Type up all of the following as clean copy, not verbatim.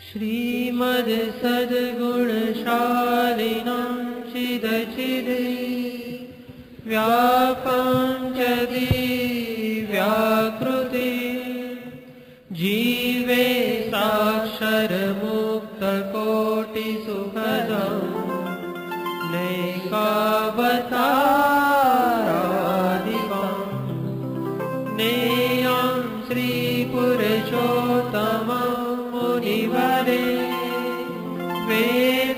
श्रीमद् सद्गुणशालिनं चिदचिदे व्यापञ्चति व्याकृते जीवे साक्षरमुक्तकोटिसुखदम् नैकावतारादिकम् नेयं श्रीपुरुषोत्तमं मुनिवरे वेदाधिकृतं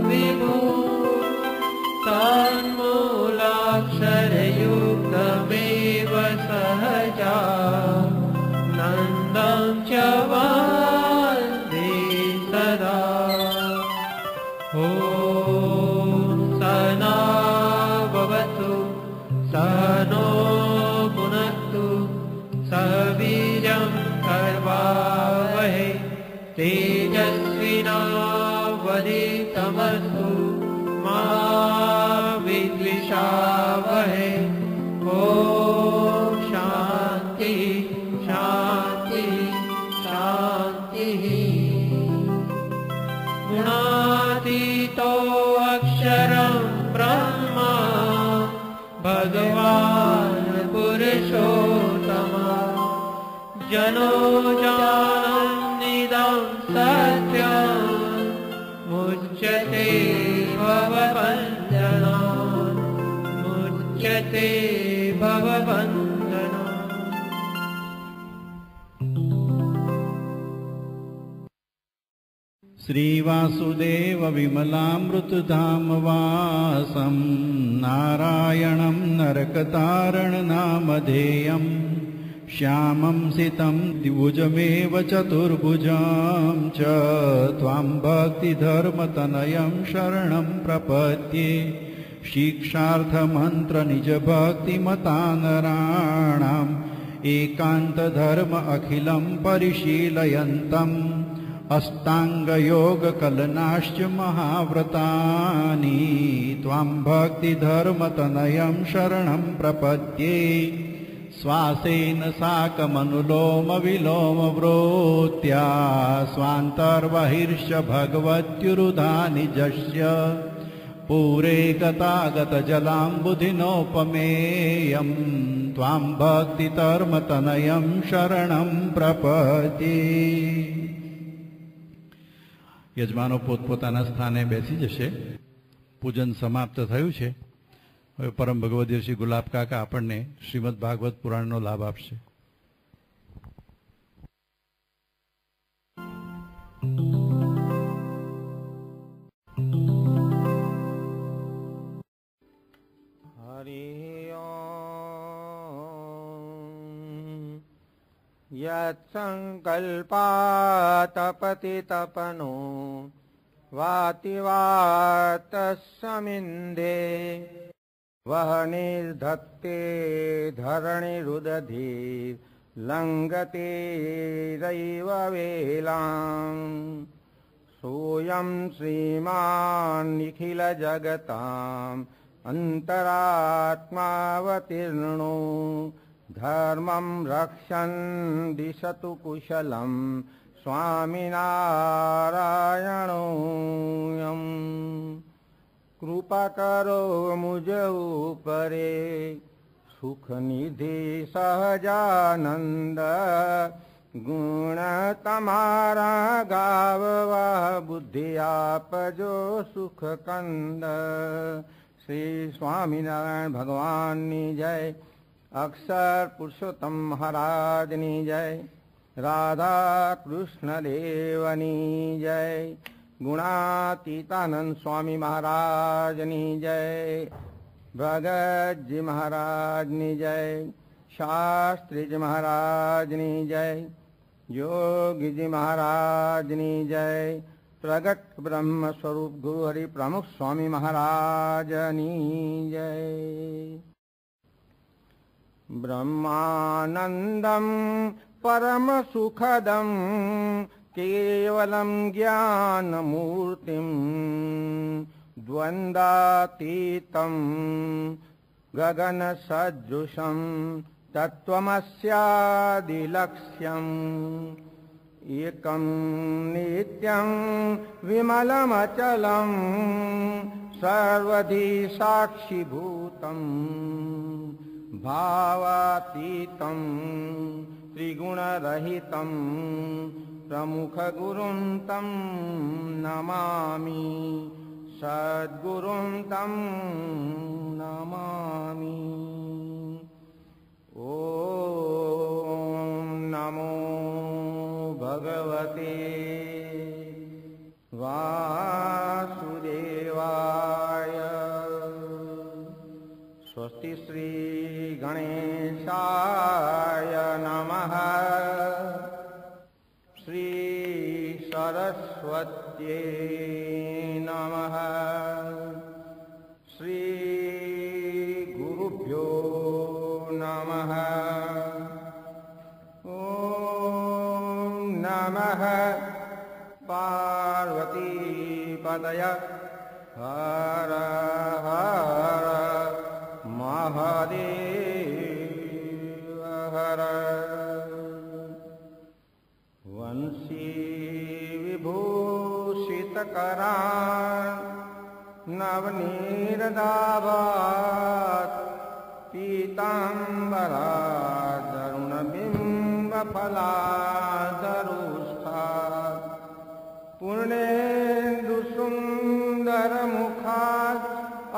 विभु तन्मूलाक्षरयुक्तमेव सहजा नन्दं च वन्दे सदा। ॐ सहना भवतु सहनो भुनक्तु सह वीर्यं करवावहै तेजस्विनावधीतमस्तु मा विद्विषावहै। ॐ शान्ति शान्ति शान्तिः। गुणातीतो अक्षरं ब्रह्म भगवान् पुरुषोत्तमा जनो जानन्निदं सत्यं मुच्यते भवबन्धना मुच्यते भवबन्धना। श्रीवासुदेव विमलामृतधाम वासं नारायणं नरकतारणनामधेयं श्यामं सितं द्विभुजमेव चतुर्भुजं च त्वां भक्तिधर्मतनयं शरणं प्रपद्ये। शिक्षार्थमन्त्रनिजभक्तिमतानराणाम् एकान्तधर्म अखिलं परिशीलयन्तम् अष्टाङ्गयोगकलनाश्च महाव्रतानि त्वां भक्तिधर्मतनयं शरणं प्रपद्ये। श्वासेन साकमनुलोमविलोमवृत्त्या स्वान्तर्बहिर्ष भगवत्युरुधानि जस्य पूरे गतागतजलाम्बुधिनोपमेयं त्वां भक्तिधर्मतनयं शरणं प्रपद्ये। યજમાનો પોતપોતાના સ્થાને બેસી જશે. પૂજન સમાપ્ત થયું છે. હવે પરમ ભગવદીય શ્રી ગુલાબ કાકા આપણને શ્રીમદ ભાગવત પુરાણનો લાભ આપશે. यत्सङ्कल्पातपति तपनो वाति वातस्समिन्धे वह्निर्धत्ते धरणिरुदधीर्लङ्घते रैव वेलाम् सोऽयं श्रीमान् निखिलजगताम् अन्तरात्मावतीर्णो धर्मं रक्षन् दिशतु कुशलं स्वामिनारायणोऽयम्। कृपा करो मुझ ऊपरे सुखनिधि सहजानंद गुण तमारा गाववा बुद्धि आपजो सुख कंद। श्री स्वामीनारायण भगवान नी जय। अक्षर पुरुषोत्तम महाराजनी जय। राधा कृष्ण देवनी जय। गुणातीतानंद स्वामी महाराजनी जय। भगत जी महाराजनी जय। शास्त्री जी महाराजनी जय। योगी जी महाराजनी जय। प्रगट ब्रह्म स्वरूप गुरु हरि प्रमुख स्वामी महाराजनी जय। ब्रह्मानंदं परम सुखदं केवलं ज्ञानमूर्तिं द्वन्द्वातीतं गगनसदृशं तत्त्वमस्यादिलक्ष्यं एकं नित्यं विमलमचलं सर्वधी साक्षिभूतं भावातीतं त्रिगुणरहितं प्रमुखगुरुं तं नमामि सद्गुरुं तं नमामि। ॐ नमो भगवते वासुदेवाय। स्वस्ति श्री गणेशाय नमः। श्री सरस्वत्यै नमः। श्री गुरुभ्यो नमः। ॐ नमः पार्वतीपतय हर हर महादेव हर। वंशी विभूषितकरान् नवनीरदाभात् पीताम्बरादरुणबिम्बफलादरुष्ठात् पूर्णेन्दुसुन्दरमुखात्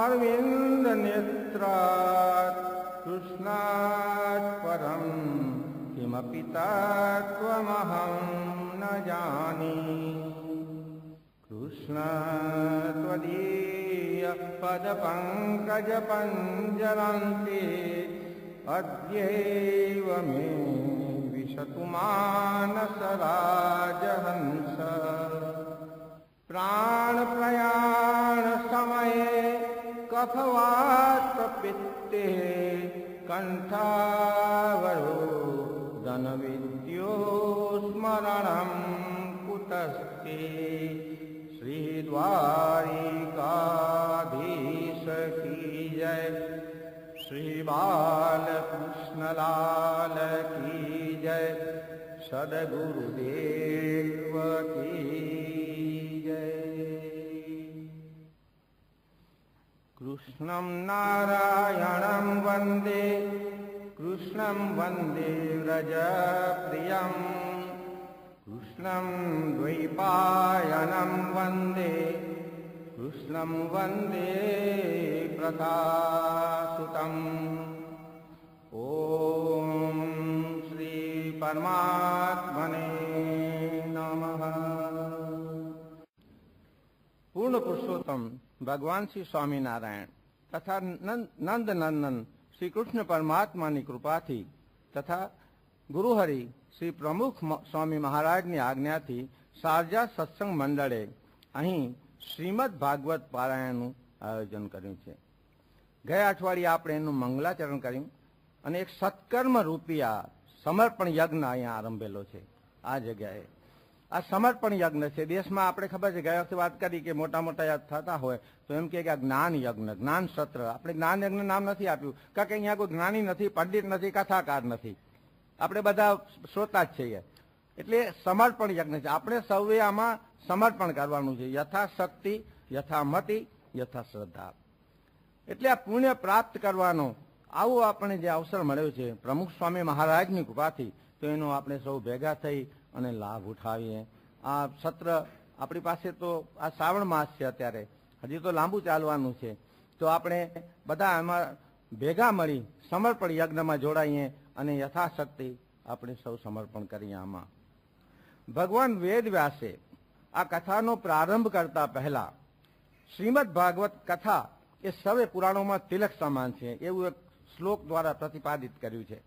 अरविन्दनेत्रात् कृष्णात् परं किमपि तत्त्वमहं न जाने। कृष्ण त्वदीय पदपङ्कजपञ्जरन्ते अद्यैव मे विशतु मानसराजहंस। प्राणप्रयाणसमये कफवातपित्ते कण्ठावरोदनविद्यो स्मरणं कुतस्ते। श्रीद्वारिकाधीश की जय। श्री बालकृष्णलाल की जय। सद्गुरुदेव की जय। कृष्णं नारायणं वन्दे कृष्णं वन्दे व्रजप्रियं। कृष्णं द्वैपायनं वन्दे कृष्णं वन्दे प्रथासुतम्। ॐ श्री परमात्मने नमः। पूर्ण पुरुषोत्तम भगवान श्री स्वामीनारायण तथा नंद नंदन श्री कृष्ण परमात्मा की कृपा थी तथा गुरुहरि श्री प्रमुख स्वामी महाराज की आज्ञा थी शारजा सत्संग मंडळे અહીં શ્રીમદ ભાગવત પારાયણનું આયોજન કર્યું છે। ગયા અઠવાડિયે આપણે એનું મંગલાચરણ કર્યું અને એક સત્કર્મ રૂપી આ સમર્પણ યજ્ઞ અહીંયા આરંભેલો છે। આ જગ્યાએ આ સમર્પણ યજ્ઞ છે। દેશમાં આપણે ખબર છે ગયા વખતે વાત કરી કે મોટા મોટા થતા હોય તો એમ કે આ જ્ઞાન યજ્ઞ જ્ઞાન સત્ર। આપણે જ્ઞાન યજ્ઞ નામ નથી આપ્યું કારણ કે અહીંયા કોઈ જ્ઞાની નથી, પંડિત નથી, કથાકાર નથી, આપણે બધા શ્રોતા જ છીએ। એટલે સમર્પણ યજ્ઞ છે। આપણે સૌએ આમાં સમર્પણ કરવાનું છે, યથાશક્તિ, યથામતિ, યથાશ્રદ્ધા। એટલે આ પુણ્ય પ્રાપ્ત કરવાનો આવો આપણે જે અવસર મળ્યો છે પ્રમુખ સ્વામી મહારાજની કૃપાથી, તો એનો આપણે સૌ ભેગા થઈ અને લાભ ઉઠાવીએ। આ સત્ર આપણી પાસે તો આ શ્રાવણ માસ છે, અત્યારે હજી તો લાંબુ ચાલવાનું છે, તો આપણે બધા આમાં ભેગા મળી સમર્પણ યજ્ઞમાં જોડાઈએ અને યથાશક્તિ આપણે સૌ સમર્પણ કરીએ। આમાં ભગવાન વેદ વ્યાસે આ કથાનો પ્રારંભ કરતા પહેલા શ્રીમદ ભાગવત કથા એ સર્વે પુરાણોમાં તિલક સમાન છે એવું એક શ્લોક દ્વારા પ્રતિપાદિત કર્યું છે।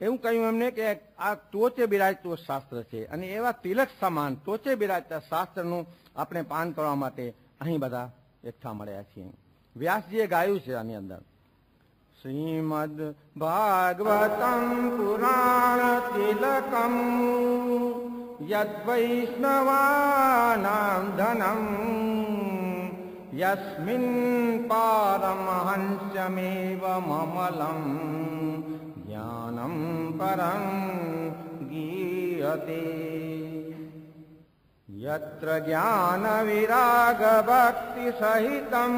એવું કહ્યું એમને કે આ ટોચે બિરાજતું શાસ્ત્ર છે અને એવા તિલક સમાન ટોચે બિરાજતા શાસ્ત્રનું આપણે પાન કરવા માટે અહીં બધા એકઠા મળ્યા છીએ। વ્યાસજીએ ગાયું છે આની અંદર શ્રીમદ ભાગવતમ પુરાણ તિલકમ યદ્વૈષ્ણવાનાં ધનમ યસ્મિન પારમહંસ્યમેવ મમલમ જ્ઞાનમ પરં ગીતમ। સતી યત્ર જ્ઞાન વિરાગ ભક્તિ સહિતમ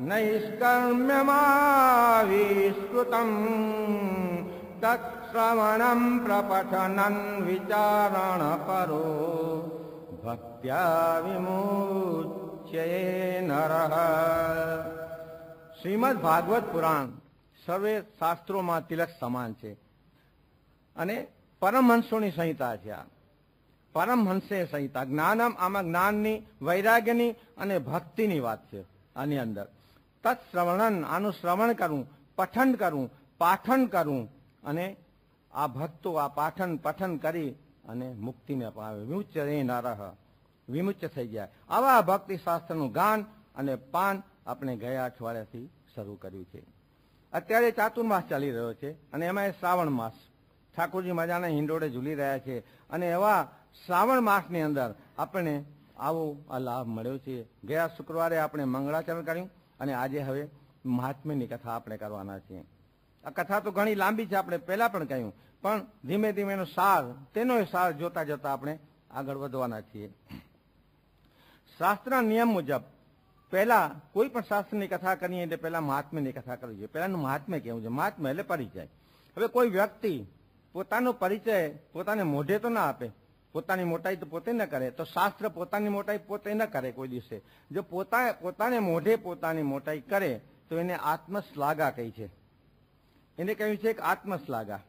નૈષ્કર્મ્યમાવિસ્કૃતમ તત્શ્રવણમ પ્રપઠનં વિચારણ પરો ભક્ત્યા વિમુચ્યતે નરઃ. શ્રીમદ ભાગવત પુરાણ સર્વે શાસ્ત્રોમાં તિલક સમાન છે અને પરમહંસોની સંહિતા છે. આ પરમહંસે સંહિતા જ્ઞાનમ, આમાં જ્ઞાનની, વૈરાગ્યની અને ભક્તિની વાત છે. આની અંદર તત્શ્રવણન, આનું શ્રવણ કરવું, પઠન કરવું, પાઠન કરવું અને આ ભક્તો આ પઠન કરી અને મુક્તિને પામે. વિમુચ્યતે નરઃ, વિમુચ્ય થઈ જાય. આવા ભક્તિ શાસ્ત્રનું ગાન અને પાન આપણે ગયા અઠવાડિયાથી શરૂ કર્યું છે. અત્યારે ચાતુર્માસ ચાલી રહ્યો છે અને એમાં શ્રાવણ માસ. ઠાકોરજી મજાના હિંડોળે ઝૂલી રહ્યા છે અને એવા શ્રાવણ માસની અંદર આપણને આવો આ લાભ મળ્યો છે. ગયા શુક્રવારે આપણે મંગળાચરણ કર્યું અને આજે હવે મહાત્મ્યની કથા આપણે કરવાના છીએ. આ કથા તો ઘણી લાંબી છે, આપણે પહેલા પણ કહ્યું, પણ ધીમે ધીમે એનો સાર, તેનો સાર જોતા જોતા આપણે આગળ વધવાના છીએ. શાસ્ત્રના નિયમ મુજબ પહેલા કોઈ પણ શાસ્ત્રની કથા કરીએ એટલે પહેલા મહાત્મ્યની કથા કરવી જોઈએ. પહેલાનું મહાત્મ્ય કેવું છે? મહાત્મ્ય એટલે પરિચય. હવે કોઈ વ્યક્તિ પોતાનો પરિચય પોતાને મોઢે તો ના આપે, પોતાની મોટાઈ તો પોતે ન કરે, તો શાસ્ત્ર પોતાની મોટાઈ પોતે ન કરે કોઈ દિવસે. જો પોતાને મોઢે પોતાની મોટાઈ કરે તો એને આત્મશ્લાઘા કહી છે. એને કહ્યું છે કે આત્મશ્લાઘા,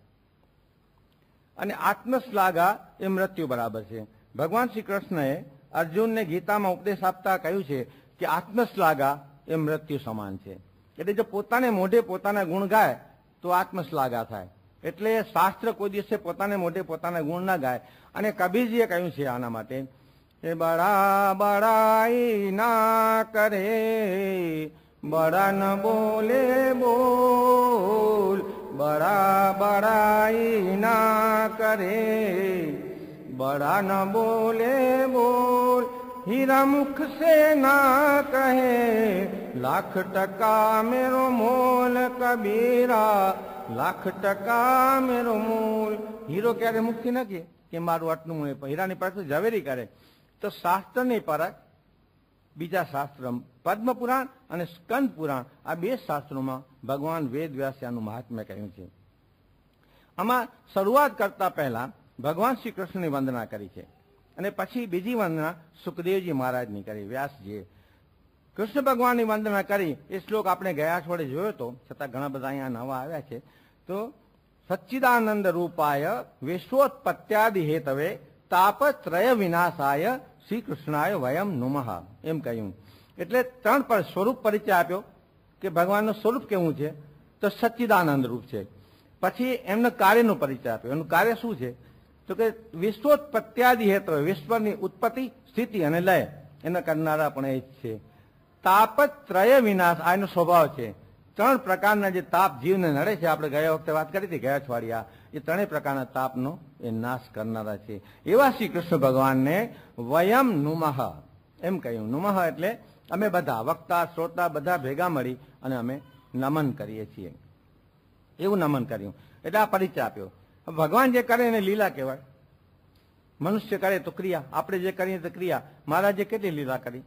અને આત્મશ્લાઘા એ મૃત્યુ બરાબર છે. ભગવાન શ્રી કૃષ્ણએ અર્જુનને ગીતામાં ઉપદેશ આપતા કહ્યું છે કે આત્મશ્લાઘા એ મૃત્યુ સમાન છે. એટલે જો પોતાને મોઢે પોતાના ગુણ ગાય તો આત્મશ્લાઘા થાય. એટલે શાસ્ત્ર કોઈ દિવસે પોતાને મોઢે પોતાના ગુણ ના ગાય. અને કબીરજીએ કહ્યું છે આના માટે કે બડા બડાઈ ના કરે, બડા ન બોલે બોલ, બડા બડાઈ ના કરે, બડા ન બોલે બોલ, हीरा मुख से ना कहे, लाख टका मेरो मोल कबीरा, लाख टका मेरो મોલ. હીરો ક્યારે મુખથી ન કહે કે મારું આટલું, હીરાની પરખ ઝવેરી કરે. તો શાસ્ત્રની પરખ બીજા શાસ્ત્ર પદ્મ પુરાણ અને સ્કંદ પુરાણ, આ બે શાસ્ત્રોમાં ભગવાન વેદ વ્યાસનું મહાત્મ્ય કહ્યું છે. આમાં શરૂઆત કરતા પહેલા ભગવાન શ્રી કૃષ્ણની વંદના કરી છે અને પછી બીજી વંદના સુખદેવજી મહારાજની કરી. વ્યાસજીએ કૃષ્ણ ભગવાનની વંદના કરી. એ શ્લોક આપણે ગયા અઠવાડિયે જોયો હતો, છતાં ઘણા બધા અહીંયા નવા આવ્યા છે. તો સચ્ચિદાનંદ રૂપાય વિશ્વોત્પત્યાદિ હેતવે તાપત્રય વિનાશાય શ્રી કૃષ્ણાય વયમ નુમઃ, એમ કહ્યું. એટલે ત્રણ પર સ્વરૂપ પરિચય આપ્યો કે ભગવાનનું સ્વરૂપ કેવું છે, તો સચ્ચિદાનંદ રૂપ છે. પછી એમનો કાર્યનો પરિચય આપ્યો. એનું કાર્ય શું છે? તો કે વિશ્વોત્પત્યાદિ હેતુ, વિશ્વની ઉત્પત્તિ, સ્થિતિ અને લય એના કરનારા પણ એ જ છે. તાપત્રય વિનાશ આ એનો સ્વભાવ છે. ત્રણ પ્રકારના જે તાપ જીવને નડે છે, આપણે ગયા વખતે વાત કરી હતી ગયા અઠવાડિયા, એ ત્રણેય પ્રકારના તાપનો એ નાશ કરનારા છે. એવા શ્રી કૃષ્ણ ભગવાનને વયમ નુમઃ એમ કહ્યું. નુમઃ એટલે અમે બધા વક્તા શ્રોતા બધા ભેગા મળી અને અમે નમન કરીએ છીએ, એવું નમન કર્યું. એટલે આ પરિચય આપ્યો. ભગવાન જે કરે એને લીલા કહેવાય. મનુષ્ય કરે તો ક્રિયા, આપણે જે કરીએ તો ક્રિયા. મહારાજે કેટલી લીલા કરી,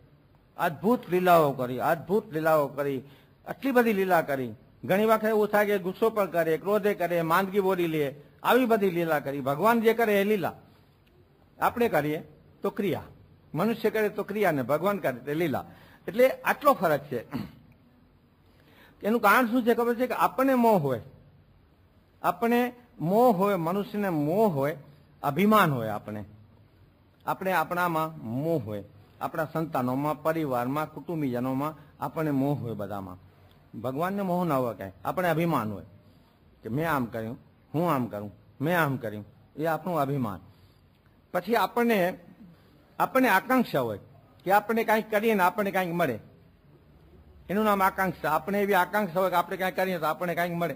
અદભુત લીલાઓ કરી, અદભુત લીલાઓ કરી, આટલી બધી લીલા કરી. ઘણી વખત એવું થાય કે ગુસ્સો પણ કરે, ક્રોધે કરે, માંદગી બોલી લે, આવી બધી લીલા કરી. ભગવાન જે કરે એ લીલા, આપણે કરીએ તો ક્રિયા. મનુષ્ય કરે તો ક્રિયા ને ભગવાન કરે તે લીલા. એટલે આટલો ફરક છે. એનું કારણ શું છે ખબર છે? કે આપણને મોહ હોય, આપણે મોહ હોય, મનુષ્યને મોહ હોય, અભિમાન હોય. આપણે આપણામાં મોહ હોય, આપણા સંતાનોમાં, પરિવારમાં, કુટુંબીજનોમાં આપણને મોહ હોય બધામાં. ભગવાનને મોહ ના હોય કાંઈ, આપણે અભિમાન હોય કે મેં આમ કર્યું, હું આમ કરું, મેં આમ કર્યું, એ આપણું અભિમાન. પછી આપણને આકાંક્ષા હોય કે આપણે કાંઈક કરીએ ને આપણને કાંઈક મળે, એનું નામ આકાંક્ષા. આપણે એવી આકાંક્ષા હોય કે આપણે કાંઈક કરીએ તો આપણને કાંઈક મળે.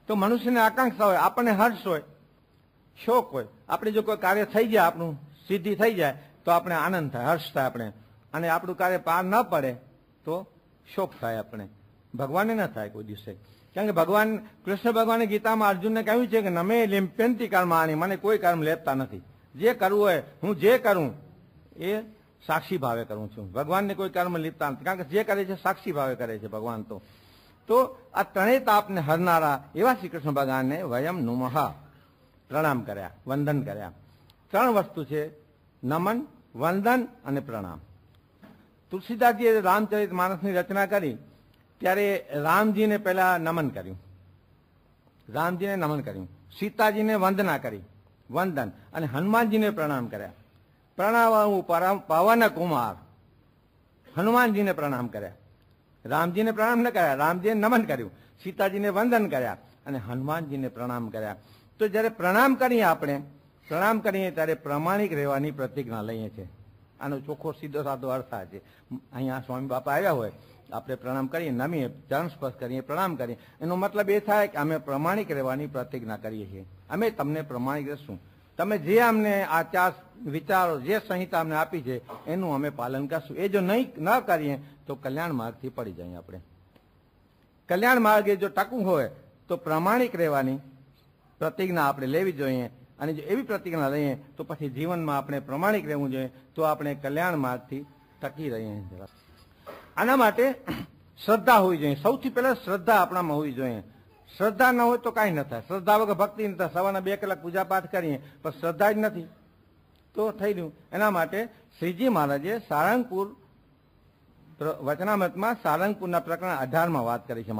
તો મનુષ્યને આકાંક્ષા હોય, આપણને હર્ષ હોય, શોક હોય. આપણે જો કોઈ કાર્ય થઈ જાય, આપણું સિદ્ધિ થઈ જાય તો આપણે આનંદ થાય, હર્ષ થાય આપણે. અને આપણું કાર્ય પાર ન પડે તો શોક થાય આપણે. ભગવાનને ન થાય કોઈ દિવસે. કારણ કે ભગવાન કૃષ્ણ ભગવાને ગીતામાં અર્જુનને કહ્યું છે કે નમે લિંપ્યંતી કર્માણી, મને કોઈ કર્મ લેપતા નથી. જે કરવું હોય હું જે કરું એ સાક્ષી ભાવે કરું છું. ભગવાનને કોઈ કર્મ લીપતા નથી, કારણ કે જે કરે છે સાક્ષી ભાવે કરે છે ભગવાન. તો આ ત્રણેય તાપને હરનારા એવા શ્રી કૃષ્ણ ભગવાનને વયમ નુમઃ પ્રણામ કર્યા, વંદન કર્યા. ત્રણ વસ્તુ છે, નમન, વંદન અને પ્રણામ. તુલસીદાસજીએ રામચરિત માનસની રચના કરી ત્યારે રામજીને પહેલા નમન કર્યું, રામજીને નમન કર્યું, સીતાજીને વંદના કરી, વંદન, અને હનુમાનજીને પ્રણામ કર્યા. પ્રણામ પવન કુમાર, હનુમાનજીને પ્રણામ કર્યા. રામજીને પ્રણામ ન કર્યા, રામજીને નમન કર્યું, સીતાજીને વંદન કર્યા અને હનુમાનજીને પ્રણામ કર્યા. તો જ્યારે પ્રણામ કરીએ આપણે, પ્રણામ કરીએ ત્યારે પ્રમાણિક રહેવાની પ્રતિજ્ઞા લઈએ છીએ. આનો ચોખ્ખો સીધો સાધો અર્થ આ છે. અહીંયા સ્વામી બાપા આવ્યા હોય, આપણે પ્રણામ કરીએ, નમીએ, ચરણ સ્પર્શ કરીએ, પ્રણામ કરીએ, એનો મતલબ એ થાય કે અમે પ્રમાણિક રહેવાની પ્રતિજ્ઞા કરીએ છીએ. અમે તમને પ્રમાણિક રહેશું. તમે જે અમને આચાર વિચારો, જે સંહિતા અમને આપી છે એનું અમે પાલન કરશું. એ જો નહીં ન કરીએ તો કલ્યાણ માર્ગથી પડી જાય. આપણે કલ્યાણ માર્ગે જો ટકવું હોય તો પ્રમાણિક રહેવાની પ્રતિજ્ઞા આપણે લેવી જોઈએ. અને જો એવી પ્રતિજ્ઞા લઈએ તો પછી જીવનમાં આપણે પ્રમાણિક રહેવું જોઈએ, તો આપણે કલ્યાણ માર્ગથી ટકી રહીએ. આના માટે શ્રદ્ધા હોવી જોઈએ. સૌથી પહેલા શ્રદ્ધા આપણામાં હોવી જોઈએ. શ્રદ્ધા ન હોય તો કાંઈ ન થાય. શ્રદ્ધા વગર ભક્તિ ન થાય. સવારના 2 કલાક પૂજા પાઠ કરીએ પણ શ્રદ્ધા જ નથી તો થઈ રહ્યું. એના માટે શ્રીજી મહારાજે સારંગપુર વચનામૃતમાં સારંગપુરના પ્રકરણ 18માં વાત કરી છે.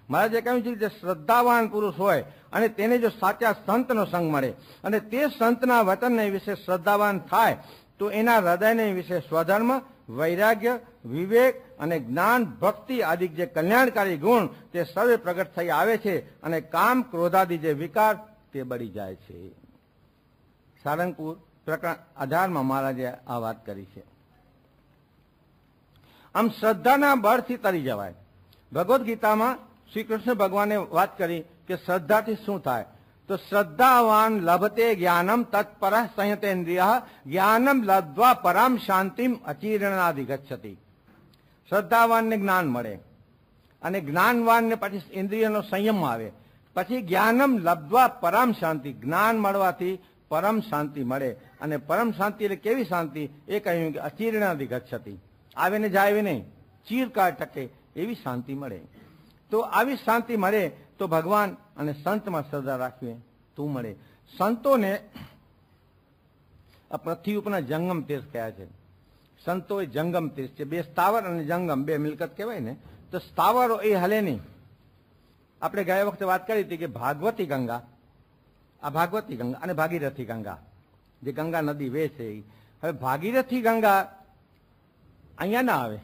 મહારાજે કહ્યું છે કે જે શ્રદ્ધાવાન પુરુષ હોય અને તેને જો સાચા સંતનો સંગ મળે અને તે સંતના વચનને વિશે શ્રદ્ધાવાન થાય તો એના હૃદયને વિશે સ્વધર્મ, વૈરાગ્ય, વિવેક અને જ્ઞાન, ભક્તિ આદિ જે કલ્યાણકારી ગુણ તે સર્વે પ્રગટ થઈ આવે છે અને કામ, ક્રોધાદિ જે વિકાર તે બળી જાય છે. સારંગપુર પ્રકરણ 18માં મહારાજે આ વાત કરી છે. આમ શ્રદ્ધાના બળથી તરી જવાય. ભગવદ્ ગીતામાં શ્રી કૃષ્ણ ભગવાને વાત કરી કે શ્રદ્ધાથી શું થાય, તો શ્રદ્ધાવાન લભતે જ્ઞાનમ તત્પર સંયતેન્દ્રિય જ્ઞાનમ લબ્ધ્વા પરામ શાંતિમ અચીર્ણાધિગચ્છતિ. શ્રદ્ધાવાનને જ્ઞાન મળે અને જ્ઞાનવાનને પછી ઇન્દ્રિયનો સંયમ આવે, પછી જ્ઞાનમ લબ્ધ્વા પરામ શાંતિ, જ્ઞાન મળવાથી પરમ શાંતિ મળે. અને પરમ શાંતિ એટલે કેવી શાંતિ? એ કહ્યું કે અચીર્ણાધિગચ્છતિ, આવે ને જાય નહીં, ચીરકાળ ટકે એવી શાંતિ મળે. તો આવી શાંતિ મળે તો ભગવાન અને સંતમાં શ્રદ્ધા રાખીએ તું મળે. સંતોને આ પૃથ્વી ઉપરના જંગમ તીર્થ કહ્યા છે. સંતો એ જંગમ તીર્થ છે. 2 સ્થાવર અને જંગમ 2 મિલકત કહેવાય ને. તો સ્થાવરો એ હલે નહીં. આપણે ગયા વખતે વાત કરી હતી કે ભાગવતી ગંગા, આ ભાગવતી ગંગા અને ભાગીરથી ગંગા, જે ગંગા નદી વે છે. હવે ભાગીરથી ગંગા અહીંયા ના આવે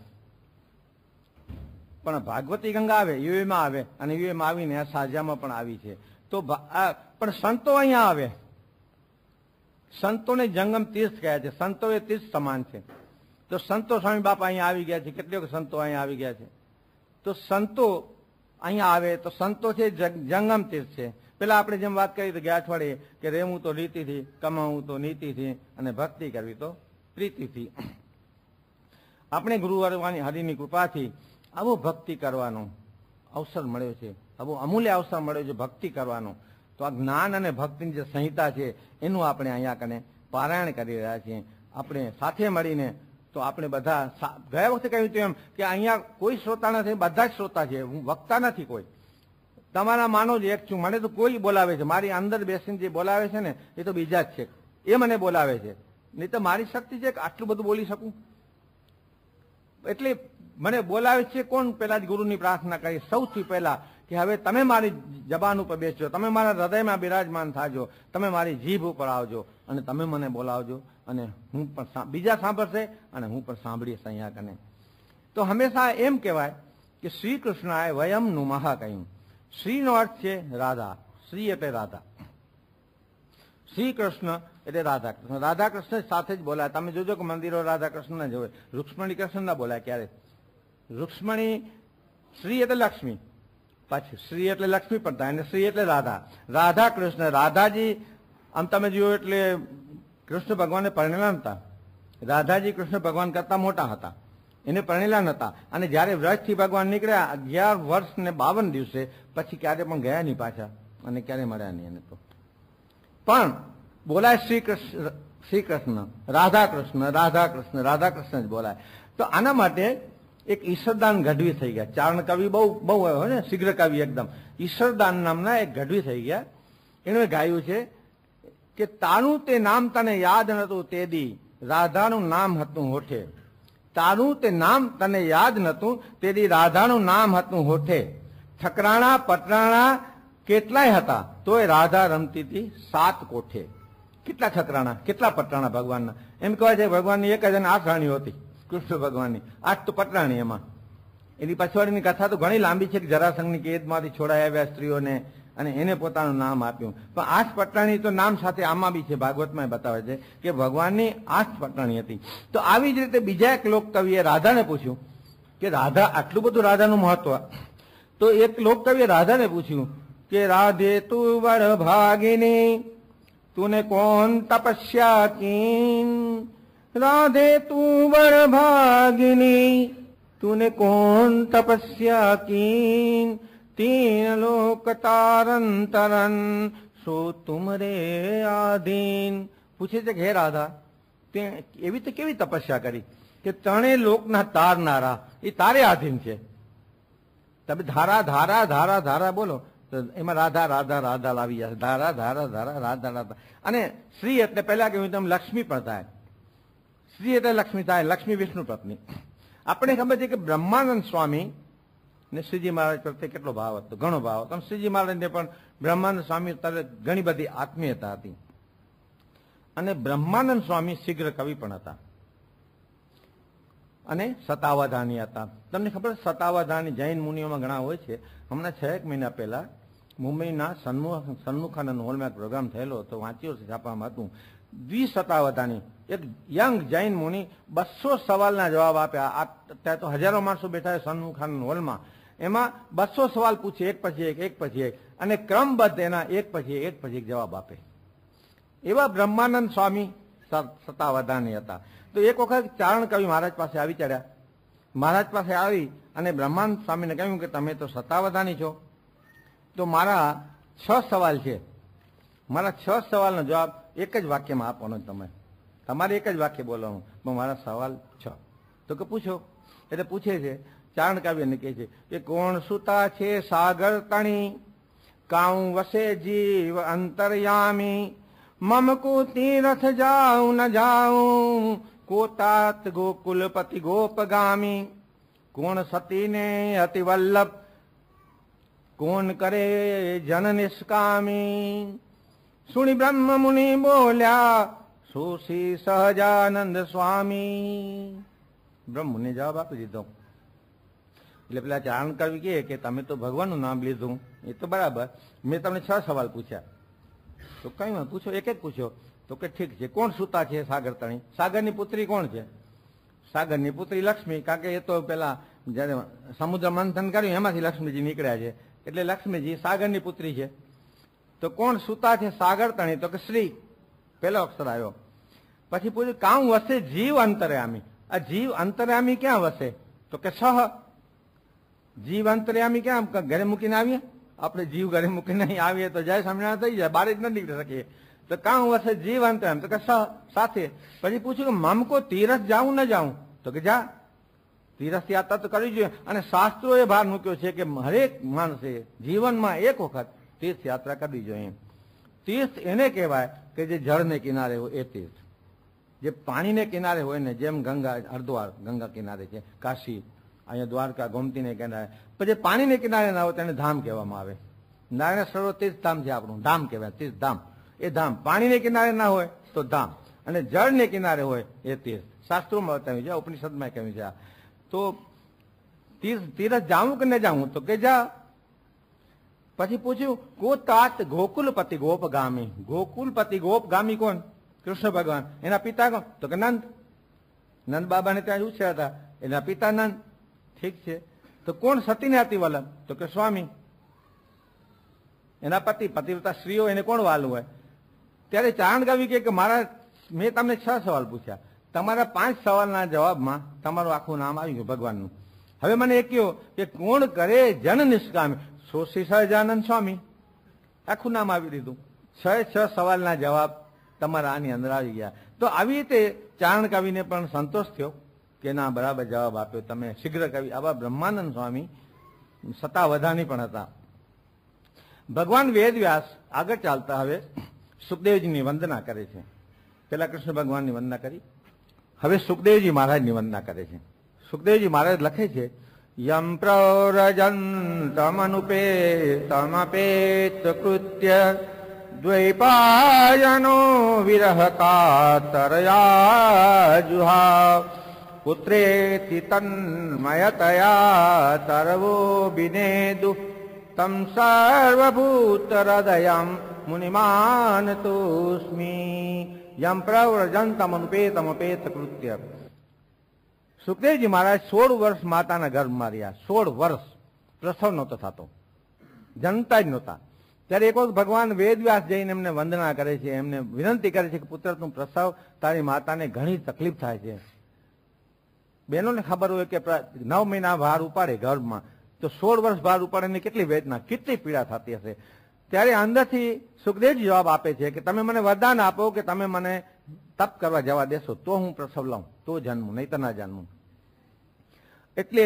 પણ ભાગવતી ગંગા આવે, યુએમાં આવે અને યુએમાં આવીને આ સાજામાં પણ આવી છે. તો પણ સંતો અહીંયા આવે. સંતોને જંગમ તીર્થ કહ્યા છે. સંતો એ તીર્થ સમાન છે. તો સંતો સ્વામી બાપા અહીંયા આવી ગયા છે, કેટલાક સંતો અહીંયા આવી ગયા છે. તો સંતો અહીંયા આવે તો સંતો છે જંગમ તીર્થ છે. પેલા આપણે જેમ વાત કરી તો ગયા અઠવાડિયે કે રહેવું તો રીતિથી, કમાવું તો નીતિથી અને ભક્તિ કરવી તો પ્રીતિથી. આપણે ગુરુ હરિની કૃપાથી આવો ભક્તિ કરવાનો અવસર મળ્યો છે, આવો અમૂલ્ય અવસર મળ્યો છે ભક્તિ કરવાનો. તો આ જ્ઞાન અને ભક્તિની જે સંહિતા છે એનું આપણે અહીંયા કને પારાયણ કરી રહ્યા છીએ. આપણે સાથે મળીને તો આપણે બધા ગયા વખતે કહ્યું હતું એમ કે અહીંયા કોઈ શ્રોતા નથી, બધા જ શ્રોતા છે. હું વક્તા નથી કોઈ. તમારા માનો જ એક છું. મને તો કોઈ બોલાવે છે, મારી અંદર બેસીને જે બોલાવે છે ને એ તો બીજા જ છે, એ મને બોલાવે છે. નહીં તો મારી શક્તિ છે કે આટલું બધું બોલી શકું. એટલે મને બોલાવે છે કોણ? પહેલા જ ગુરુની પ્રાર્થના કરી સૌથી પહેલા કે હવે તમે મારી જબાન ઉપર બેસજો, તમે મારા હૃદયમાં બિરાજમાન થાજો, તમે મારી જીભ ઉપર આવજો અને તમે મને બોલાવજો અને હું પણ બીજા સાંભળશે અને હું પણ સાંભળીશ અહીંયા કને. તો હંમેશા એમ કહેવાય કે શ્રી કૃષ્ણએ વયમ નુમઃ કહ્યું. શ્રીનો અર્થ છે રાધા. શ્રી એટલે રાધા, શ્રી કૃષ્ણ એટલે રાધા કૃષ્ણ. રાધા કૃષ્ણ સાથે જ બોલાય. તમે જોજો કે મંદિરો રાધા કૃષ્ણ ના જોવે, રૂક્ષ્મણી કૃષ્ણ ના બોલાય ક્યારે. રૂક્ષ્મણી શ્રી એટલે લક્ષ્મી, પાછી શ્રી એટલે લક્ષ્મી પણ થાય અને શ્રી એટલે રાધા. રાધા કૃષ્ણ, રાધાજી આમ તમે જોયું એટલે કૃષ્ણ ભગવાનને પરણેલા હતા. રાધાજી કૃષ્ણ ભગવાન કરતા મોટા હતા એને પરણેલા નહોતા, અને જયારે વ્રજથી ભગવાન નીકળ્યા 11 વર્ષ ને 52 દિવસે પછી ક્યારે પણ ગયા નહીં પાછા, અને ક્યારે મળ્યા નહીં એને તો. પણ બોલાય શ્રી કૃષ્ણ, રાધા કૃષ્ણ, રાધા કૃષ્ણ, રાધા કૃષ્ણ જ બોલાય. તો આના માટે એક ઈશ્વરદાન ગઢવી થઈ ગયા. ચારણ કવિ બહુ હોય ને, શીઘ્ર કવિ એકદમ. ઈશ્વરદાન નામના એક ગઢવી થઈ ગયા. એણે ગાયું છે કે તારું તે નામ તને યાદ નતું તે દી, રાધાનું નામ હતું હોઠે. તારું તે નામ તને યાદ નતું તે દી, રાધાનું નામ હતું હોઠે. ઠકરાણા પટરાણા કેટલાય હતા તોય રાધા રમતી હતી 7 કોઠે. કેટલા ઠકરાણા કેટલા પટરાણા ભગવાનના? એમ કહેવાય છે ભગવાનની 1008 રાણીઓ હતી, કૃષ્ણ ભગવાનની 8 તો પટરાણી. એમાં એની પાછળની કથા તો ઘણી લાંબી છે કે જરાસંઘની કેદમાંથી છોડાઈ આવ્યા સ્ત્રીઓને અને એને પોતાનું નામ આપ્યું. પણ 8 પટરાણી તો નામ સાથે આમાં બી છે, ભાગવતમાં બતાવે છે કે ભગવાનની 8 પટરાણી હતી. તો આવી જ રીતે બીજા એક લોક કવિએ રાધાને પૂછ્યું કે રાધા, આટલું બધું રાધાનું મહત્વ. તો એક લોક કવિએ રાધાને પૂછ્યું કે રાધે તું વડ ભાગિની तूने कौन तपस्या कीन, राधे तू वड़ भागिनी तूने कौन तपस्या कीन, तीन लोक तारन तरन सो तुमरे आधीन. પૂછે છે કે હે રાધા, તે એવી તો કેવી તપસ્યા કરી કે 3 લોકના તારનારા એ તારે આધીન છે. તમે ધારા ધારા ધારા ધારા બોલો તો એમાં રાધા રાધા રાધા લાવી જશે. ધારા ધારા ધારા રાધા રાધા. અને શ્રી એટલે પહેલા કહ્યું તેમ લક્ષ્મી પણ થાય. શ્રી એટલે લક્ષ્મી થાય, લક્ષ્મી વિષ્ણુ પત્ની. આપણે ખબર છે કે બ્રહ્માનંદ સ્વામી ને શ્રીજી મહારાજ પ્રત્યે કેટલો ભાવ હતો, ઘણો ભાવ હતો. શ્રીજી મહારાજને પણ બ્રહ્માનંદ સ્વામી તરફ ઘણી બધી આત્મીયતા હતી. અને બ્રહ્માનંદ સ્વામી શીઘ્ર કવિ પણ હતા અને સતાવધાની હતા. તમને ખબર સતાવધાની જૈન મુનિઓમાં ઘણા હોય છે. હમણાં 6 મહિના પહેલા મુંબઈના સન્મુખાનંદ હોલમાં એક પ્રોગ્રામ થયેલો હતો, વાંચ્યો છે, છાપામાં હતું. દ્વિસતાવધાની એક યંગ જૈન મુનિ 200 સવાલના જવાબ આપ્યા. ત્યાં તો હજારો માણસો બેઠા છે સન્મુખાનંદ હોલમાં. એમાં 200 સવાલ પૂછે, એક પછી એક, અને ક્રમબદ્ધ એના એક પછી એક જવાબ આપે. એવા બ્રહ્માનંદ સ્વામી સતાવધાની હતા. તો એક વખત ચારણ કવિ મહારાજ પાસે આવી ચડ્યા. મહારાજ પાસે આવી અને બ્રહ્માનંદ સ્વામીને કહ્યું કે તમે તો સતાવધાની છો, તો મારા 6 સવાલ છે. મારા 6 સવાલનો જવાબ એક જ વાક્યમાં આપવાનો. તમારે એક જ વાક્ય બોલવાનું, પણ મારા સવાલ 6. તો કે પૂછો. એટલે પૂછે છે, ચારણ કવિને કહે છે કે કોણ સુતા છે સાગર તણી, કાઉ વસે જીવ અંતર્યામી, મમ કો તીરથ જાઉં ન જાઉં, को तात गोकुलपति गोपगामी, कोण सतीने अति वल्लभ, कोण करे जन निष्कामी. सुनी ब्रह्म मुनि बोल्या सोशी સહજાનંદ સ્વામી. બ્રહ્મ મુનિ જવાબ આપી દીધો. એટલે પેલા ચારણ કવિ કે તમે તો ભગવાનનું નામ લીધું, એ તો બરાબર, મેં તમને 6 સવાલ પૂછ્યા. તો કઈ પૂછો, એક એક પૂછો. તો કે ઠીક છે. કોણ સુતા છે સાગર તણી? સાગરની પુત્રી કોણ છે? સાગરની પુત્રી લક્ષ્મી. કારણ કે એ તો પેલા જયારે સમુદ્ર મંથન કર્યું એમાંથી લક્ષ્મીજી નીકળ્યા છે, એટલે લક્ષ્મીજી સાગરની પુત્રી છે. તો કોણ સુતા છે સાગર તણી? તો કે શ્રી, પેલો અક્ષર આવ્યો. પછી પૂછ્યું કાં વસે જીવ અંતર્યામી. આ જીવ અંતર્યામી ક્યાં વસે? તો કે સહ. જીવ અંતર્યામી ક્યાં ઘરે મૂકીને આવીએ? આપણે જીવ ઘરે મૂકીને અહીં આવીએ તો જય સ્વામિનારાયણ થઈ જાય, બહાર જ ન નીકળી શકીએ. તો કાં વસે જીવ અંતર્યામી? તો કે સાથે. પછી પૂછ્યું કે મમ કો તીરથ જાઉં ન જાઉં? તો કે જા, તીરથ યાત્રા તો કરવી જોઈએ. અને શાસ્ત્રોએ ભાર મૂક્યો છે કે હરેક માણસે જીવનમાં એક વખત તીર્થ યાત્રા કરવી જોઈએ. તીર્થ એને કહેવાય કે જે જળને કિનારે હોય એ તીર્થ, જે પાણીને કિનારે હોય ને, જેમ ગંગા, હરદ્વાર ગંગા કિનારે છે, કાશી, અહીંયા દ્વારકા ગોમતીને કિનારે. પછી પાણીને કિનારે ના હોય તેને ધામ કહેવામાં આવે. નારાયણ સરોવર તીર્થધામ છે આપણું, ધામ કહેવાય, તીર્થધામ. એ ધામ પાણીને કિનારે ના હોય તો ધામ, અને જળને કિનારે હોય એ તીર્થ. શાસ્ત્રોમાં બતાવ્યું છે, ઉપનિષદમાં કહ્યું છે. તો તીર્થ જાઉં કે ન જાઉં? તો કે જા. પછી પૂછ્યું કો તાત ગોકુલપતિ ગોપગામી. ગોકુલપતિ ગોપગામી કોણ? કૃષ્ણ ભગવાન. એના પિતા કોણ? તો કે નંદ. નંદ બાબાને ત્યાં પૂછ્યા હતા, એના પિતા નંદ. ઠીક છે. તો કોણ સતીને અતિ વલ્લભ? તો કે સ્વામી. એના પતિવ્રતા સ્ત્રીઓ એને કોણ વાલું હોય? ત્યારે ચારણ કવિ કે મારા મેં તમને 6 સવાલ પૂછ્યા, તમારા 5 સવાલના જવાબમાં તમારું આખું નામ આવી ગયું ભગવાનનું. હવે મને એ કહ્યું કે કોણ કરે જન નિષ્કામી? શ્રી સહજાનંદ સ્વામી, આખું નામ આવી દીધું. 6 સવાલના જવાબ તમારા આની અંદર આવી ગયા. તો આવી રીતે ચારણ કવિને પણ સંતોષ થયો કે ના, બરાબર જવાબ આપ્યો તમે. શીઘ્ર કવિ આવા બ્રહ્માનંદ સ્વામી સતાવધાની પણ હતા. ભગવાન વેદવ્યાસ આગળ ચાલતા હવે સુખદેવજીની વંદના કરે છે. પેલા કૃષ્ણ ભગવાનની વંદના કરી, હવે સુખદેવજી મહારાજની વંદના કરે છે. સુખદેવજી મહારાજ લખે છે, યમ પ્રવ્રજन्तमनुपेतमपेत કૃત્ય દ્વૈપાયનો વિરહ કાતરયા જુહા પુત્રેતિ તન્મયતયા તરવો બિનેદુ તમ સર્વભૂત હૃદયમ મુનિમાનતોસ્મી યમ પ્રવ્રજन्तमनुपेतमपेत કૃત્ય. સુખદેવજી મહારાજ 16 વર્ષ માતાના ગર્ભમાં રહ્યા. 16 વર્ષ પ્રસવ નહોતો થતો, જનતા જ નહોતા. ત્યારે એક વખત ભગવાન વેદવ્યાસ જઈને એમને વંદના કરે છે, એમને વિનંતી કરે છે કે પુત્ર તું પ્રસવ, તારી માતાને ઘણી તકલીફ થાય છે. બહેનોને ખબર હોય કે 9 મહિના ભાર ઉપાડે ગર્ભમાં, તો 16 વર્ષ ભાર ઉપાડે કેટલી વેદના, કેટલી પીડા થતી હશે. ત્યારે અંદરથી સુખદેવજી જવાબ આપે છે કે તમે મને વરદાન આપો કે તમે મને તપ કરવા જવા દેશો તો હું પ્રસવ લઉં, તો જન્મું, નહીં તો ના જન્મું. એટલે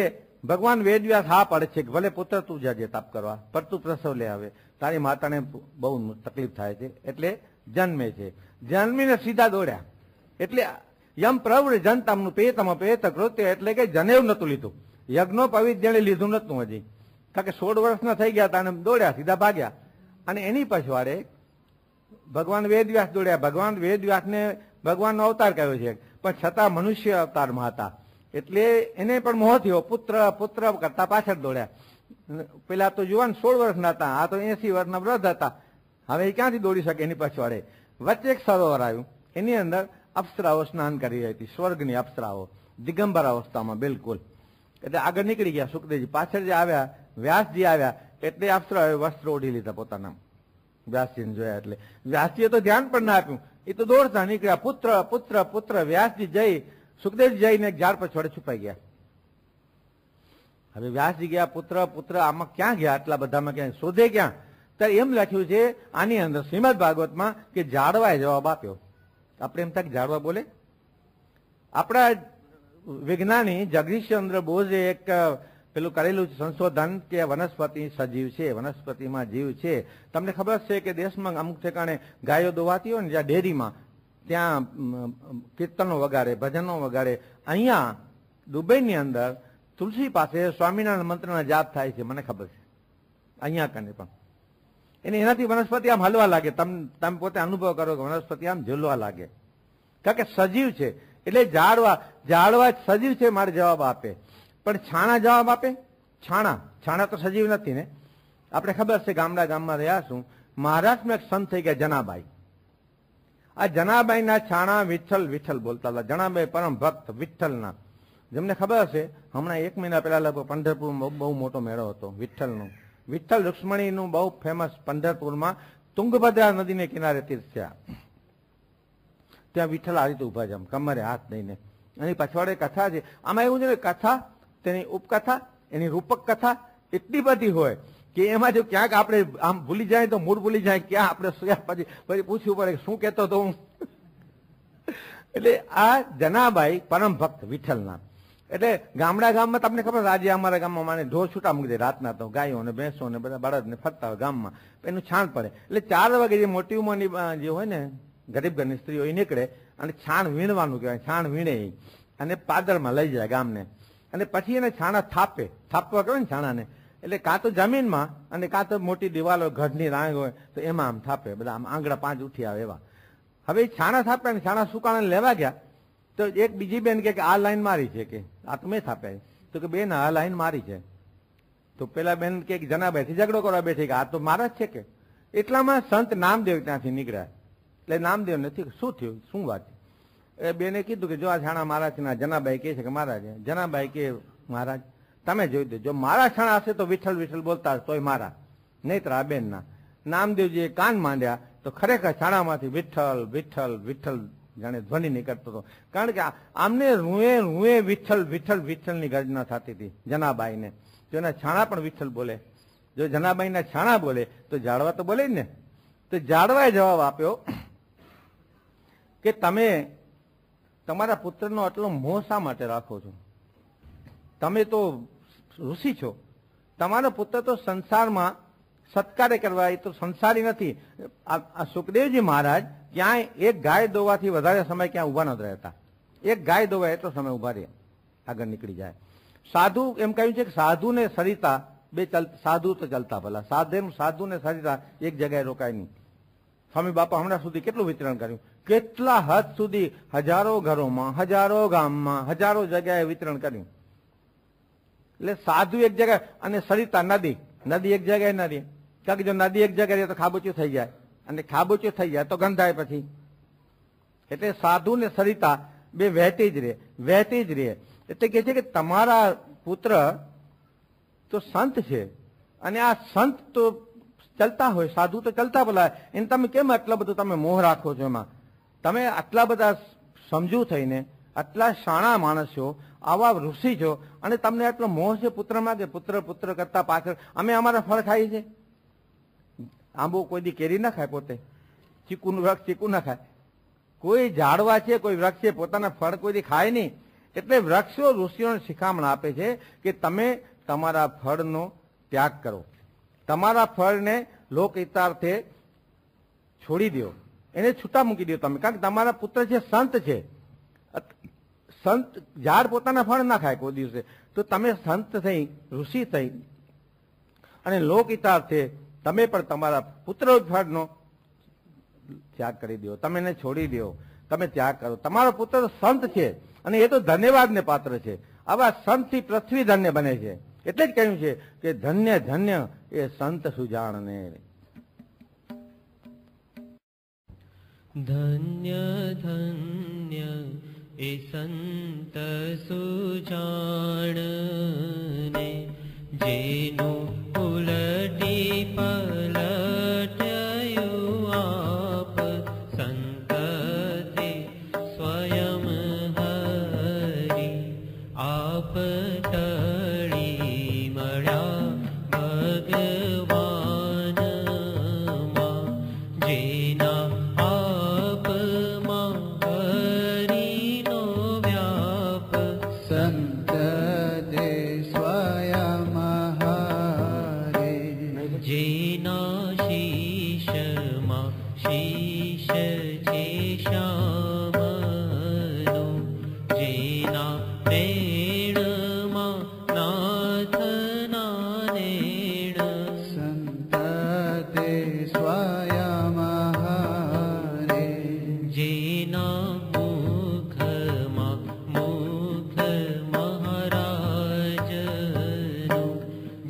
ભગવાન વેદવ્યાસ હા પડે છે કે ભલે પુત્ર તું જજે તપ કરવા, પણ તું પ્રસવ લે. હવે તારી માતાને બહુ તકલીફ થાય છે. એટલે જન્મે છે. જન્મીને સીધા દોડ્યા. એટલે યમ પ્રવ્રજन्तमनुपेतमपेत કૃત્ય એટલે કે જનેવ નતું લીધું, યજ્ઞો પવિત્ર લીધું નતું હજી, કારણ કે 16 વર્ષના થઈ ગયા હતા અને દોડ્યા, સીધા ભાગ્યા. અને એની પછવાડે ભગવાન વેદવ્યાસ દોડ્યા. ભગવાન વેદવ્યાસને ભગવાનનો અવતાર કહ્યો છે, પણ છતાં મનુષ્ય અવતારમાં હતા. એટલે એને પણ મોહ થયો, પુત્ર પુત્ર કરતા પાછળ દોડ્યા. પેલા તો જુવાન 16 વર્ષના હતા, આ તો 80 વર્ષના વૃદ્ધ હતા. હવે એ ક્યાંથી દોડી શકે? એની પછવાડે વચ્ચે એક સરોવર આવ્યું, એની અંદર અપ્સરાઓ સ્નાન કરી રહી હતી, સ્વર્ગની અપ્સરાઓ, દિગંબર અવસ્થામાં બિલકુલ. એટલે આગળ નીકળી ગયા સુખદેવજી. પાછળ જે આવ્યા વ્યાસજી આવ્યા, એટલે અપ્સરાઓએ વસ્ત્ર ઓઢી લીધા પોતાના. વ્યાસજીને જોયા એટલે વ્યાસજીએ તો ધ્યાન પણ ના આપ્યું, એ તો દોડતા નીકળ્યા, પુત્ર પુત્ર પુત્ર. વ્યાસજી જઈ સુખદેવજી જઈને એક ઝાડ પછવાડે છુપાઈ ગયા. હવે વ્યાસજી ગયા, પુત્ર પુત્ર, આમાં ક્યાં ગયા? આટલા બધામાં ક્યાં શોધે ક્યાં? ત્યારે એમ લખ્યું છે આની અંદર શ્રીમદ ભાગવતમાં કે ઝાડવાએ જવાબ આપ્યો. આપણે એમ થાય કે ઝાડવા બોલે? આપણા વિજ્ઞાની જગદીશચંદ્ર બોઝે એક પેલું કરેલું છે સંશોધન કે વનસ્પતિ સજીવ છે, વનસ્પતિમાં જીવ છે. તમને ખબર છે કે દેશમાં અમુક ઠેકાણે ગાયો દોવાતી હોય ને, જ્યાં ડેરીમાં, ત્યાં કીર્તનો વગાડે, ભજનો વગાડે. અહીંયા દુબઈની અંદર તુલસી પાસે સ્વામિનારાયણ મંત્રના જાપ થાય છે, મને ખબર છે. અહીંયા કને પણ એનાથી વનસ્પતિ આમ હલવા લાગે. તમે પોતે અનુભવ કરો કે વનસ્પતિ આમ ઝૂલવા લાગે, કારણ કે સજીવ છે. એટલે ઝાડવા સજીવ છે, મારે જવાબ આપે. પણ છાણા જવાબ આપે? છાણા તો સજીવ નથી ને. આપણે ખબર છે, ગામમાં રહ્યા છું, મહારાષ્ટ્રમાં એક સંત થઈ ગયા જનાબાઈ. આ જનાબાઈના છાણા વિઠ્ઠલ વિઠ્ઠલ બોલતા હતા. જનાબાઈ પરમ ભક્ત વિઠ્ઠલના. જેમને ખબર હશે, હમણાં 1 મહિના પહેલા લગભગ પંઢરપુરમાં બહુ મોટો મેળો હતો વિઠ્ઠલનો. વિઠ્ઠલ રૂક્ષ્મણીનું બહુ ફેમસ પંઢરપુરમાં તુંગભદ્રા નદીને કિનારે તીર્થ છે. ત્યાં વિઠ્ઠલ આ રીતે ઉભા છે, કમરે હાથ દઈને. એની પછવાડે કથા છે. આમાં એવું છે ને, કથા, તેની ઉપકથા, એની રૂપક કથા એટલી બધી હોય કે એમાં જો ક્યાંક આપણે આમ ભૂલી જાય તો મૂળ ભૂલી જાય, ક્યાં આપણે પછી પૂછવું પડે શું કહેતો હતો હું. એટલે આ જનાબાઈ પરમ ભક્ત વિઠ્ઠલના. એટલે ગામમાં તમને ખબર, આજે અમારા ગામમાં માને ઢોર છૂટા મૂકી દે રાતના, તો ગાયો ને ભેંસો ને બધા બળદને ફરતા હોય ગામમાં, એનું છાણ પડે. એટલે 4 વાગે જે મોટી ઉંમરની જે હોય ને ગરીબ ઘરની સ્ત્રીઓ એ નીકળે અને છાણ વીણવાનું કહેવાય, છાણ વીણે અને પાદરમાં લઈ જાય ગામને. અને પછી એને છાણા થાપવા કહેવાય ને છાણાને. એટલે કાં તો જમીનમાં અને કાં તો મોટી દિવાલો ઘરની રાંગ હોય તો એમાં આમ થાપે, બધા આમ આંગળા 5 ઉઠી આવે એવા. હવે છાણા થાપે ને છાણા સુકાણા લેવા ગયા તો એક બીજી બેન કે આ લાઈન મારી છે, કે આ તો મેં થાપે. તો કે બેન આ લાઈન મારી છે. તો પેલા બેન કે જનાબાઈથી ઝઘડો કરવા બેઠી કે આ તો મારા જ છે. કે એટલામાં સંત નામદેવ ત્યાંથી નીકળ્યા. એટલે નામદેવ નથી, શું થયું, શું વાત? એ બેને કીધું કે જો આ છાણા મારા છે. જનાબાઈ કહે છે કે મારા છે. જનાબાઈ કે મહારાજ તમે જોઈ દો, જો મારા છાણા હશે તો વિઠ્ઠલ વિઠ્ઠલ બોલતા તોય મારા, નહીતર આ બેનના. નામદેવજીએ કાન માંડ્યા તો ખરેખર છાણામાંથી વિઠ્ઠલ વિઠ્ઠલ વિઠ્ઠલ જાણે ધ્વનિ નીકળતો હતો. કારણ કે આમને રૂએ રૂએ વિઠ્ઠલ વિઠ્ઠલ વિઠ્ઠલની ગર્જના થતી હતી જનાબાઈને. તો એના છાણા પણ વિઠ્ઠલ બોલે. જો જનાબાઈના છાણા બોલે તો ઝાડવા તો બોલે જ ને. તો ઝાડવાએ જવાબ આપ્યો કે તમે તમારા પુત્રનો આટલો મોહ શા માટે રાખો છો? તમે તો ઋષિ છો. તમારો પુત્ર તો સંસારમાં સત્કાર્ય કરવા, એ તો સંસારી નથી. આ સુખદેવજી મહારાજ ક્યાંય એક ગાય દોવાથી વધારે સમય ક્યાં ઉભા નથી રહેતા. એક ગાય દોવા એટલો સમય ઉભા રહે, આગળ નીકળી જાય. સાધુ એમ કહ્યું છે કે સાધુ ને સરિતા બે સાધુ તો ચાલતા ભલા, સાધુ ને સરિતા એક જગ્યાએ રોકાય નહીં. સ્વામી બાપા હમણાં સુધી કેટલું વિતરણ કર્યું, કેટલા હદ સુધી હજારો ઘરોમાં, હજારો ગામમાં, હજારો જગ્યાએ વિતરણ કર્યું. એટલે સાધુ એક જગ્યાએ અને સરિતા નદી, નદી એક જગ્યાએ ન રહે. કારણ કે જો નદી એક જગ્યાએ રહે તો ખાબોચિયું થઈ જાય, અને ખાબોચિયું થઈ જાય તો ગંધાય પછી. એટલે સાધુ ને સરિતા બે વહેતી જ રહે, વહેતી જ રહે. એટલે કે છે કે તમારા પુત્ર તો સંત છે, અને આ સંત તો ચાલતા હોય, સાધુ તો ચાલતા ભલા, એને તમે કેમ આટલા બધું તમે મોહ રાખો છો? એમાં તમે આટલા બધા સમજુ થઈને આટલા શાણા માણસ છો, આવા ઋષિ છો, અને તમને આટલો મોહ છે પુત્રમાં કે પુત્ર પુત્ર કરતા પાછળ અમે અમારા ફળ ખાઈએ છીએ. આંબો કોઈ દી કેરી ના ખાય, પોતે ચીકુનું વૃક્ષ ચીકુ ના ખાય. કોઈ ઝાડવા છે, કોઈ વૃક્ષ છે, પોતાના ફળ કોઈ દી ખાય નહીં. એટલે વૃક્ષો ઋષિઓને શિખામણ આપે છે કે તમે તમારા ફળનો ત્યાગ કરો, તમારા ફળને લોકહિતાર્થે છોડી દો, એને છૂટા મૂકી દો તમે. કારણ કે તમારા પુત્ર છે સંત છે. સંત ઝાડ પોતાના ફળ ના ખાય કોઈ દિવસે. તો તમે સંત થઈ, ઋષિ થઈ, અને લોકહિતાર્થે તમે પણ તમારા પુત્ર ફળનો ત્યાગ કરી દો, તમે એને છોડી દો, તમે ત્યાગ કરો. તમારો પુત્ર સંત છે, અને એ તો ધન્યવાદને પાત્ર છે. આવા સંતથી પૃથ્વી ધન્ય બને છે. એટલે જ કહ્યું છે કે ધન્ય ધન્ય એ સંત સુજાણને. ધન્ય ધન્ય એ સંત સુજાણને, જેનું ઉલટી પલટ્યું આપ સંતતે સ્વયં હરી. આપ ટળી મળ્યા ભગવાનમાં, જેના આપમાં હરિનો વ્યાપ. સંત તે સ્વયં હરે, જેના શીશમાં શીશ છે શ્યામનો, જેના વેણમાં નાથના નેણ. સંત તે સ્વયં હરે, જેના મુખમાં મુખ મહારાજનું,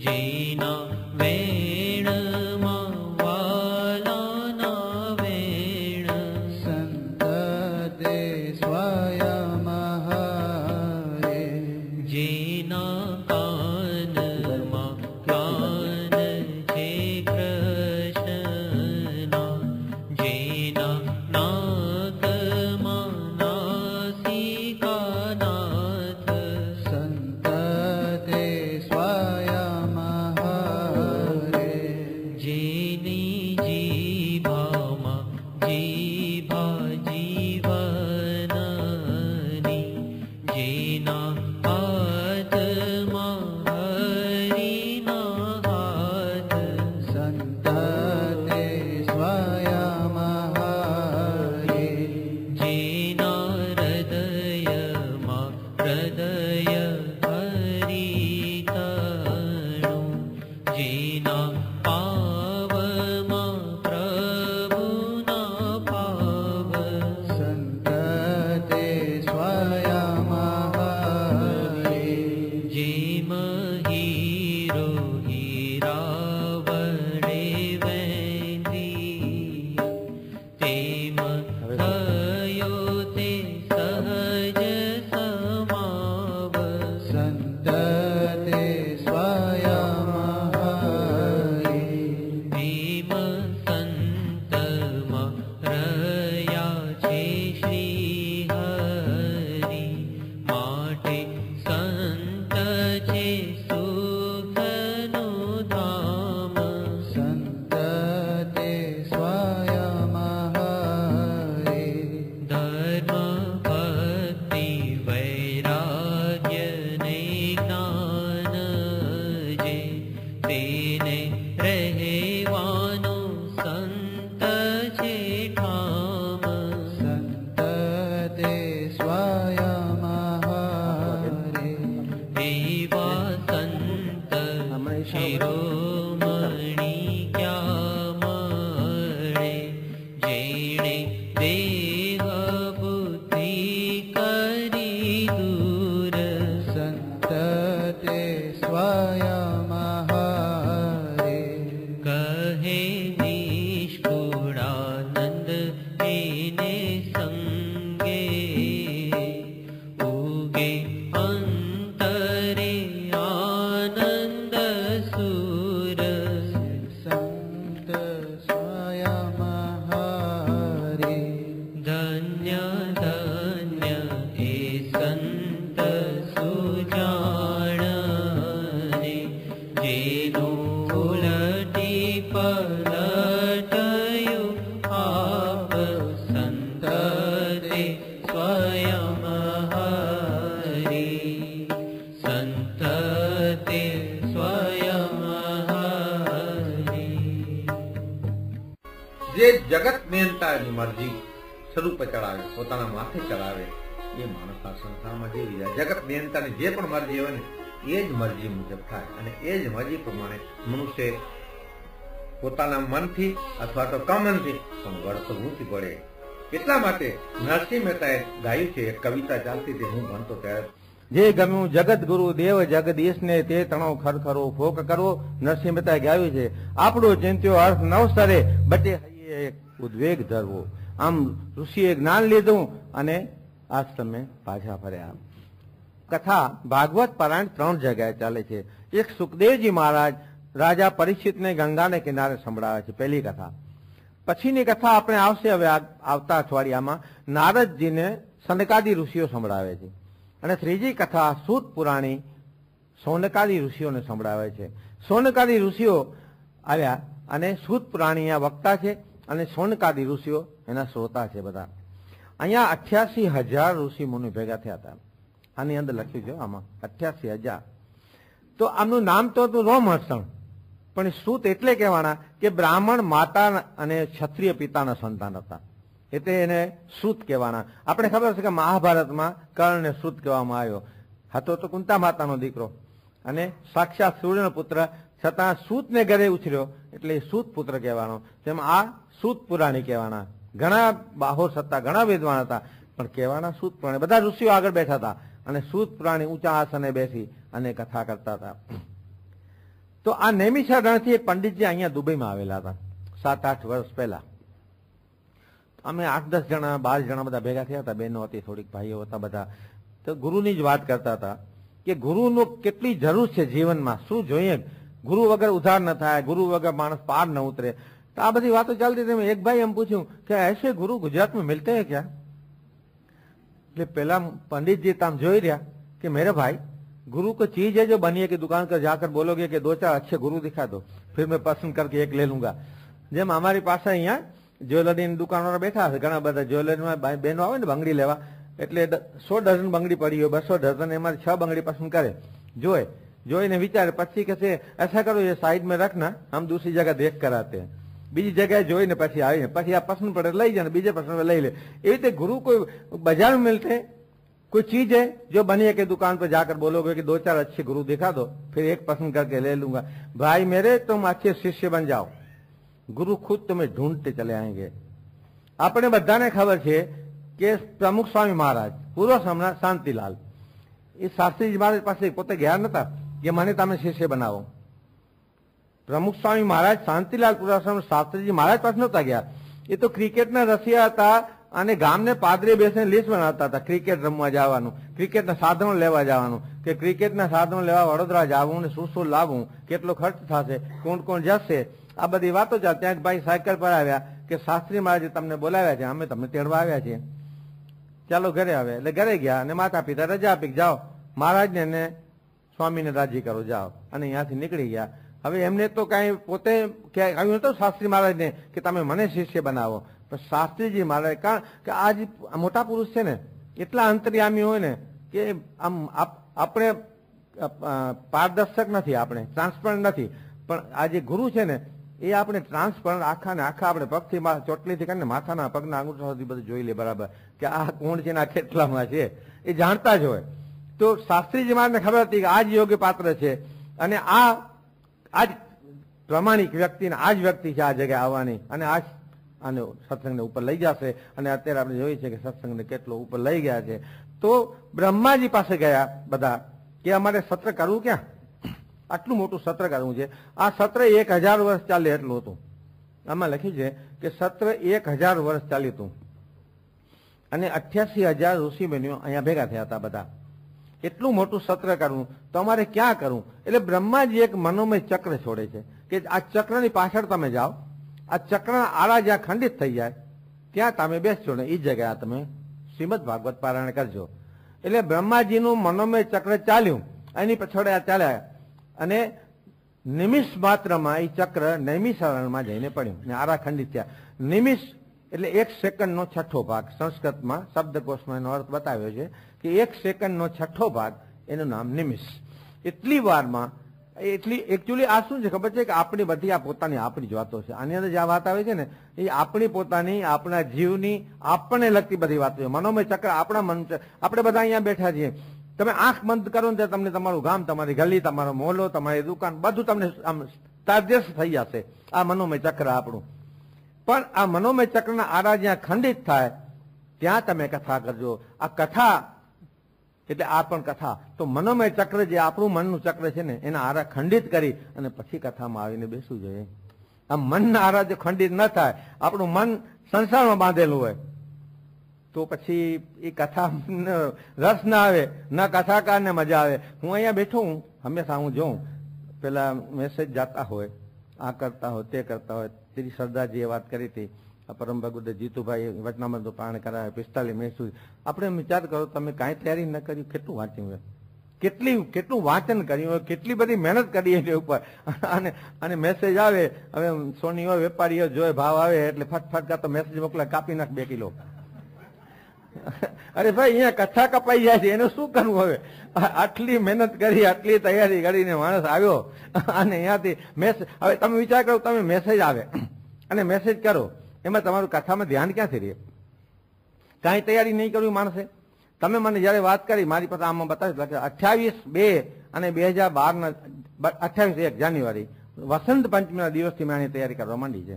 જેના વેણમાં વાલાના વેણ. સંત તે સ્વયં હરે, જેના કાનમાં કાન છે કૃષ્ણના, જેના નાકમાં નાસિકા નાથ. સંત તે સ્વયં હરે, જેની જીભામાં જીભા જીવનની, જેના હાથમાં હરિના હાથ. સંત તે સ્વયં હરે, જેના હૃદયમાં હૃદય હરિતણું, જેના પાવમાં પ્રભુના પાવ. સંત તે સ્વયં હરે, જેમ હીરો હીરા વડે વેંધી, તેમ થયો તે સહજ સમાવ. સંત તે સ્વયં હરે, પ્રેમ સંતમાં રહ્યા છે શ્રી ठाम संतते स्वयमहरे एवा संत शिरोमणि क्या मळे जेणे देह बुद्धि करी दूर संतते स्वयमहरे कहे निष्कुळानंद एने संगे उगे अंतरे आनंद सुर संत स्वयमहरे धन्य धन्य ए संत सुजाणने जेनो उलटी पलटयो आप संत ते स्वयं हरि संत ते स्वयं हरि જે જગત નિયંતાની મરજી સ્વરૂપે ચડાવે, પોતાના માથે ચડાવે, એ માણસ આ સંસારમાં જીવી જાય. જગત નિયંતાની જે પણ મરજી હોય ને એ જ મરજી મુજબ થાય અને એ જ મરજી પ્રમાણે મનુષ્ય પોતાના મનથી અથવા તો કમનથી પણ વર્ત ઊંચી પડે. એટલા માટે નરસિંહ મહેતાએ ગાયું છે, એક કવિતા ચાલતી હતી હું ભણતો ત્યારે. જે ગમ્યું જગત ગુરુ દેવ જગદીશ ને તે તણો ખરખરો ફોક કરવો, નરસિંહ મહેતાએ ગાયું છે. આપણો ચિંત્યો અર્થ નવસરે બટે હૈયે એક ઉદ્વેગ ધરવો. આમ ઋષિએ જ્ઞાન લીધું અને આશ્રમે પાછા ફર્યા. કથા ભાગવત પારાયણ 3 જગ્યાએ ચાલે છે. એક સુખદેવજી મહારાજ રાજા પરીક્ષિતને ગંગાને કિનારે સંભળાવે છે, પહેલી કથા. પછીની કથા આપણે આવશે હવે આવતા અઠવાડિયામાં, નારદજીને સનકાદી ઋષિઓ સંભળાવે છે. અને ત્રીજી કથા સૂત પુરાણી સૌનકાદી ઋષિઓને સંભળાવે છે. સૌનકાદી ઋષિઓ આવ્યા અને સૂત પુરાણી આ વક્તા છે અને સૌનકાદી ઋષિઓ એના શ્રોતા છે બધા. અહીંયા 88,000 ઋષિ મુનિ ભેગા થયા હતા. આની અંદર લખ્યું છે આમાં 88,000. તો આમનું નામ તો હતું રોમહર્ષણ, પણ સૂત એટલે કહેવાના કે બ્રાહ્મણ માતા અને ક્ષત્રિય પિતાના સંતાન હતા, એટલે એને સૂત કહેવાના. આપણે ખબર છે કે મહાભારતમાં કર્ણને સૂત કહેવામાં આવ્યો. હતો તો કુંતા માતાનો દીકરો અને સાક્ષાત સૂર્યનો પુત્ર, છતાં સૂતને ઘરે ઉછર્યો એટલે સૂત પુત્ર કહેવાનો. તેમ આ સૂત પુરાણી કહેવાના. ઘણા બાહોર હતા, ઘણા વિદ્વાન હતા, પણ કહેવાના સૂત પુરાણી. બધા ઋષિઓ આગળ બેઠા હતા અને સૂત પુરાણી ઊંચા આસને બેસી અને કથા કરતા હતા. તો આ નૈમિષાર રણથી એક પંડિતજી અહીંયા દુબઈમાં આવેલા હતા 7-8 વર્ષ પહેલા. અમે 8-10 જણા 12 જણા બધા ભેગા થયા હતા, બહેનો હતી, થોડીક ભાઈઓ હતા બધા. તો ગુરુની જ વાત કરતા હતા કે ગુરુનો કેટલી જરૂર છે જીવનમાં, શું જોઈએ. ગુરુ વગર ઉધાર ન થાય, ગુરુ વગર માણસ પાર ન ઉતરે. તો આ બધી વાતો ચાલતી હતી. એક ભાઈ એમ પૂછ્યું કે ऐसे गुरु गुजरात में मिलते हैं क्या? એટલે પેલા पंडित તામ જોઈ રહ્યા કે मेरे भाई गुरु को चीज है जो बनिए की दुकान पर जाकर बोलोगे कि 2-4 अच्छे गुरु दिखा दो, फिर मैं पसंद करके एक ले लूंगा. જેમ અમારી પાસે અહીંયા જ્વેલરીની દુકાનવાળા બેઠા હશે, ઘણા બધા જ્વેલરીમાં બહેનો આવે ને બંગડી લેવા, એટલે 100 ડઝન બંગડી પડી હોય, 200 ડઝન, એમાં 6 બંગડી પસંદ કરે. જોઈને વિચારે, પછી કહે ऐसा करो ये साइड में रखना, हम दूसरी जगह देख कर आते हैं. બીજી જગ્યાએ જોઈને પછી આવીને પછી આ પસંદ પડે લઈ જાય, બીજે પસંદ લઈ લે. એવી રીતે गुरु कोई बाजार में मिलते, कोई चीज है जो बनिए के दुकान पर जाकर बोलोगे कि 2-4 अच्छे गुरु दिखा दो, फिर एक पसंद करके ले लूंगा. भाई मेरे तुम अच्छे शिष्य बन जाओ, गुरु खुद तुम्हें ढूंढते चले आएंगे. આપણે બધાને ખબર છે કે પ્રમુખ સ્વામી મહારાજ પૂર્વ સમ્રાટ શાંતિલાલ એ શાસ્ત્રીજી મહારાજ પાસે પોતે ગયા નતા કે મને તમે શિષ્ય બનાવો. પ્રમુખ સ્વામી મહારાજ શાંતિલાલ પૂર્વ સમ્રાટ શાસ્ત્રીજી મહારાજ પાસે નતા ગયા. એ તો ક્રિકેટના રસિયા હતા અને ગામને પાદરે બેસીને લિસ્ટ બનાવતા હતા, ક્રિકેટ રમવા જવાનું, ક્રિકેટના સાધનો લેવા જવાનું, કે ક્રિકેટના સાધનો લેવા વડોદરા જવું ને શું લાવવું, કેટલો ખર્ચ થશે, કોણ કોણ જશે, આ બધી વાતો ચાલ. ત્યાં ભાઈ સાયકલ પર આવ્યા કે શાસ્ત્રી મહારાજે તમને બોલાવ્યા છે, અમે તમને તેડવા આવ્યા છીએ, ચાલો ઘરે આવે. એટલે ઘરે ગયા અને માતા પિતા રજા આપી, જાઓ મહારાજને અને સ્વામીને રાજી કરો, જાઓ. અને અહીંયાથી નીકળી ગયા. હવે એમને તો કઈ પોતે આવ્યું નતું શાસ્ત્રી મહારાજને કે તમે મને શિષ્ય બનાવો, પણ શાસ્ત્રીજી મહારાજ, કારણ કે આ જે મોટા પુરુષ છે ને એટલા અંતર્યામી હોય ને કે આમ આપણે પારદર્શક નથી, આપણે ટ્રાન્સપરન્ટ નથી, પણ આ જે ગુરુ છે ને એ આપણે ટ્રાન્સપરન્ટ આખા ને આખા આપણે પગથી ચોટલીથી કરીને માથાના પગના અંગૂઠા સુધી બધું જોઈ લે બરાબર કે આ કોણ છે ને આ કેટલામાં છે એ જાણતા જ હોય. તો શાસ્ત્રીજી મહારાજને ખબર હતી કે આ જ યોગ્ય પાત્ર છે અને આ જ પ્રમાણિક વ્યક્તિ ને આ જ વ્યક્તિ છે આ જગ્યાએ આવવાની અને આ જ આને સત્સંગને ઉપર લઈ જશે. અને અત્યારે આપણે જોઈએ છીએ કે સત્સંગને કેટલો ઉપર લઈ ગયા છે. તો બ્રહ્માજી પાસે ગયા બધા કે અમારે સત્ર કરવું ક્યાં, આટલું મોટું સત્ર કરવું છે. આ સત્ર 1000 વર્ષ ચાલે એટલું હતું. આમાં લખ્યું છે કે સત્ર 1000 વર્ષ ચાલ્યું હતું અને 88,000 ઋષિ મુનિઓ અહીંયા ભેગા થયા હતા બધા. એટલું મોટું સત્ર કરવું તો અમારે ક્યાં કરવું? એટલે બ્રહ્માજી એક મનોમય ચક્ર છોડે છે કે આ ચક્રની પાછળ તમે જાઓ, આ ચક્રના આળા જ્યાં ખંડિત થઈ જાય ત્યાં તમે બેસજો ને એ જગ્યાએ તમે શ્રીમદ ભાગવત પારાયણ કરજો. એટલે બ્રહ્માજીનું મનોમય ચક્ર ચાલ્યું, એની પછોડે ચાલ્યા અને નિમિષ માત્રમાં એ ચક્ર નૈમિષારણમાં જઈને પડ્યું ને આરા ખંડિત થયા. નિમિષ એટલે 1 સેકન્ડનો છઠ્ઠો ભાગ. સંસ્કૃતમાં શબ્દકોશમાં એનો અર્થ બતાવ્યો છે કે 1 સેકન્ડનો છઠ્ઠો ભાગ એનું નામ નિમિષ. એટલી વારમાં એકચ્યુઅલી આ શું છે ખબર છે કે આપણી બધી આ પોતાની આપણી જ વાતો છે. આની અંદર જે આ વાત આવે છે ને એ આપણી પોતાની, આપણા જીવની, આપણને લગતી બધી વાતો છે. મનોમય ચક્ર આપણા મન છે. આપણે બધા અહીંયા બેઠા છીએ. તમે આંખ બંધ કરો ને તમને તમારું ગામ, તમારી ગલી, તમારો મોહલ્લો, તમારી દુકાન બધું તમને આમ તાજસ થઈ જશે. આ મનોમય ચક્ર આપણું. પણ આ મનોમય ચક્રના આરા જ્યાં ખંડિત થાય ત્યાં તમે કથા કરજો. આ કથા એટલે આ પણ કથા. તો મનોમય ચક્ર જે આપણું મનનું ચક્ર છે ને એના આરા ખંડિત કરી અને પછી કથામાં આવીને બેસવું જોઈએ. આ મનના આરા જો ખંડિત ન થાય, આપણું મન સંસારમાં બાંધેલું હોય તો પછી એ કથા રસ ના આવે, ના કથાકારને મજા આવે. હું અહીંયા બેઠો હું હંમેશા હું જોઉં પેલા મેસેજ જાતા હોય, આ કરતા હોય, તે કરતા હોય. શ્રી સરદારજીએ વાત કરી હતી, પરમ ભગવત જીતુભાઈ વચનામૃત પારણ કરાવે 45 મિનિટ સુધી. આપણે વિચાર કરો તમે કાંઈ તૈયારી ન કરી, કેટલું વાંચ્યું હોય, કેટલું વાંચન કર્યું હોય, કેટલી બધી મહેનત કરી એની ઉપર. અને મેસેજ આવે, હવે સોની હોય, વેપારીઓ જોઈ ભાવ આવે એટલે ફટફટ કરતો મેસેજ મોકલે, કાપી નાખ 2 કિલો. અરે ભાઈ અહીંયા કથા કપાઈ જાય છે, એનું શું કરવું હવે? આટલી મહેનત કરી, આટલી તૈયારી કરીને માણસ આવ્યો અને અહીંયાથી મેસેજ. હવે તમે વિચાર કરો, તમે મેસેજ આવે અને મેસેજ કરો, એમાં તમારું કથામાં ધ્યાન ક્યાંથી રહે? કાંઈ તૈયારી નહીં કરવી માણસે. તમે મને જયારે વાત કરી, મારી પાસે આમાં બતાવ્યું 28/2 અને 2012 28/1 જાન્યુઆરી વસંત પંચમીના દિવસથી મેં આની તૈયારી કરવા માંડી છે.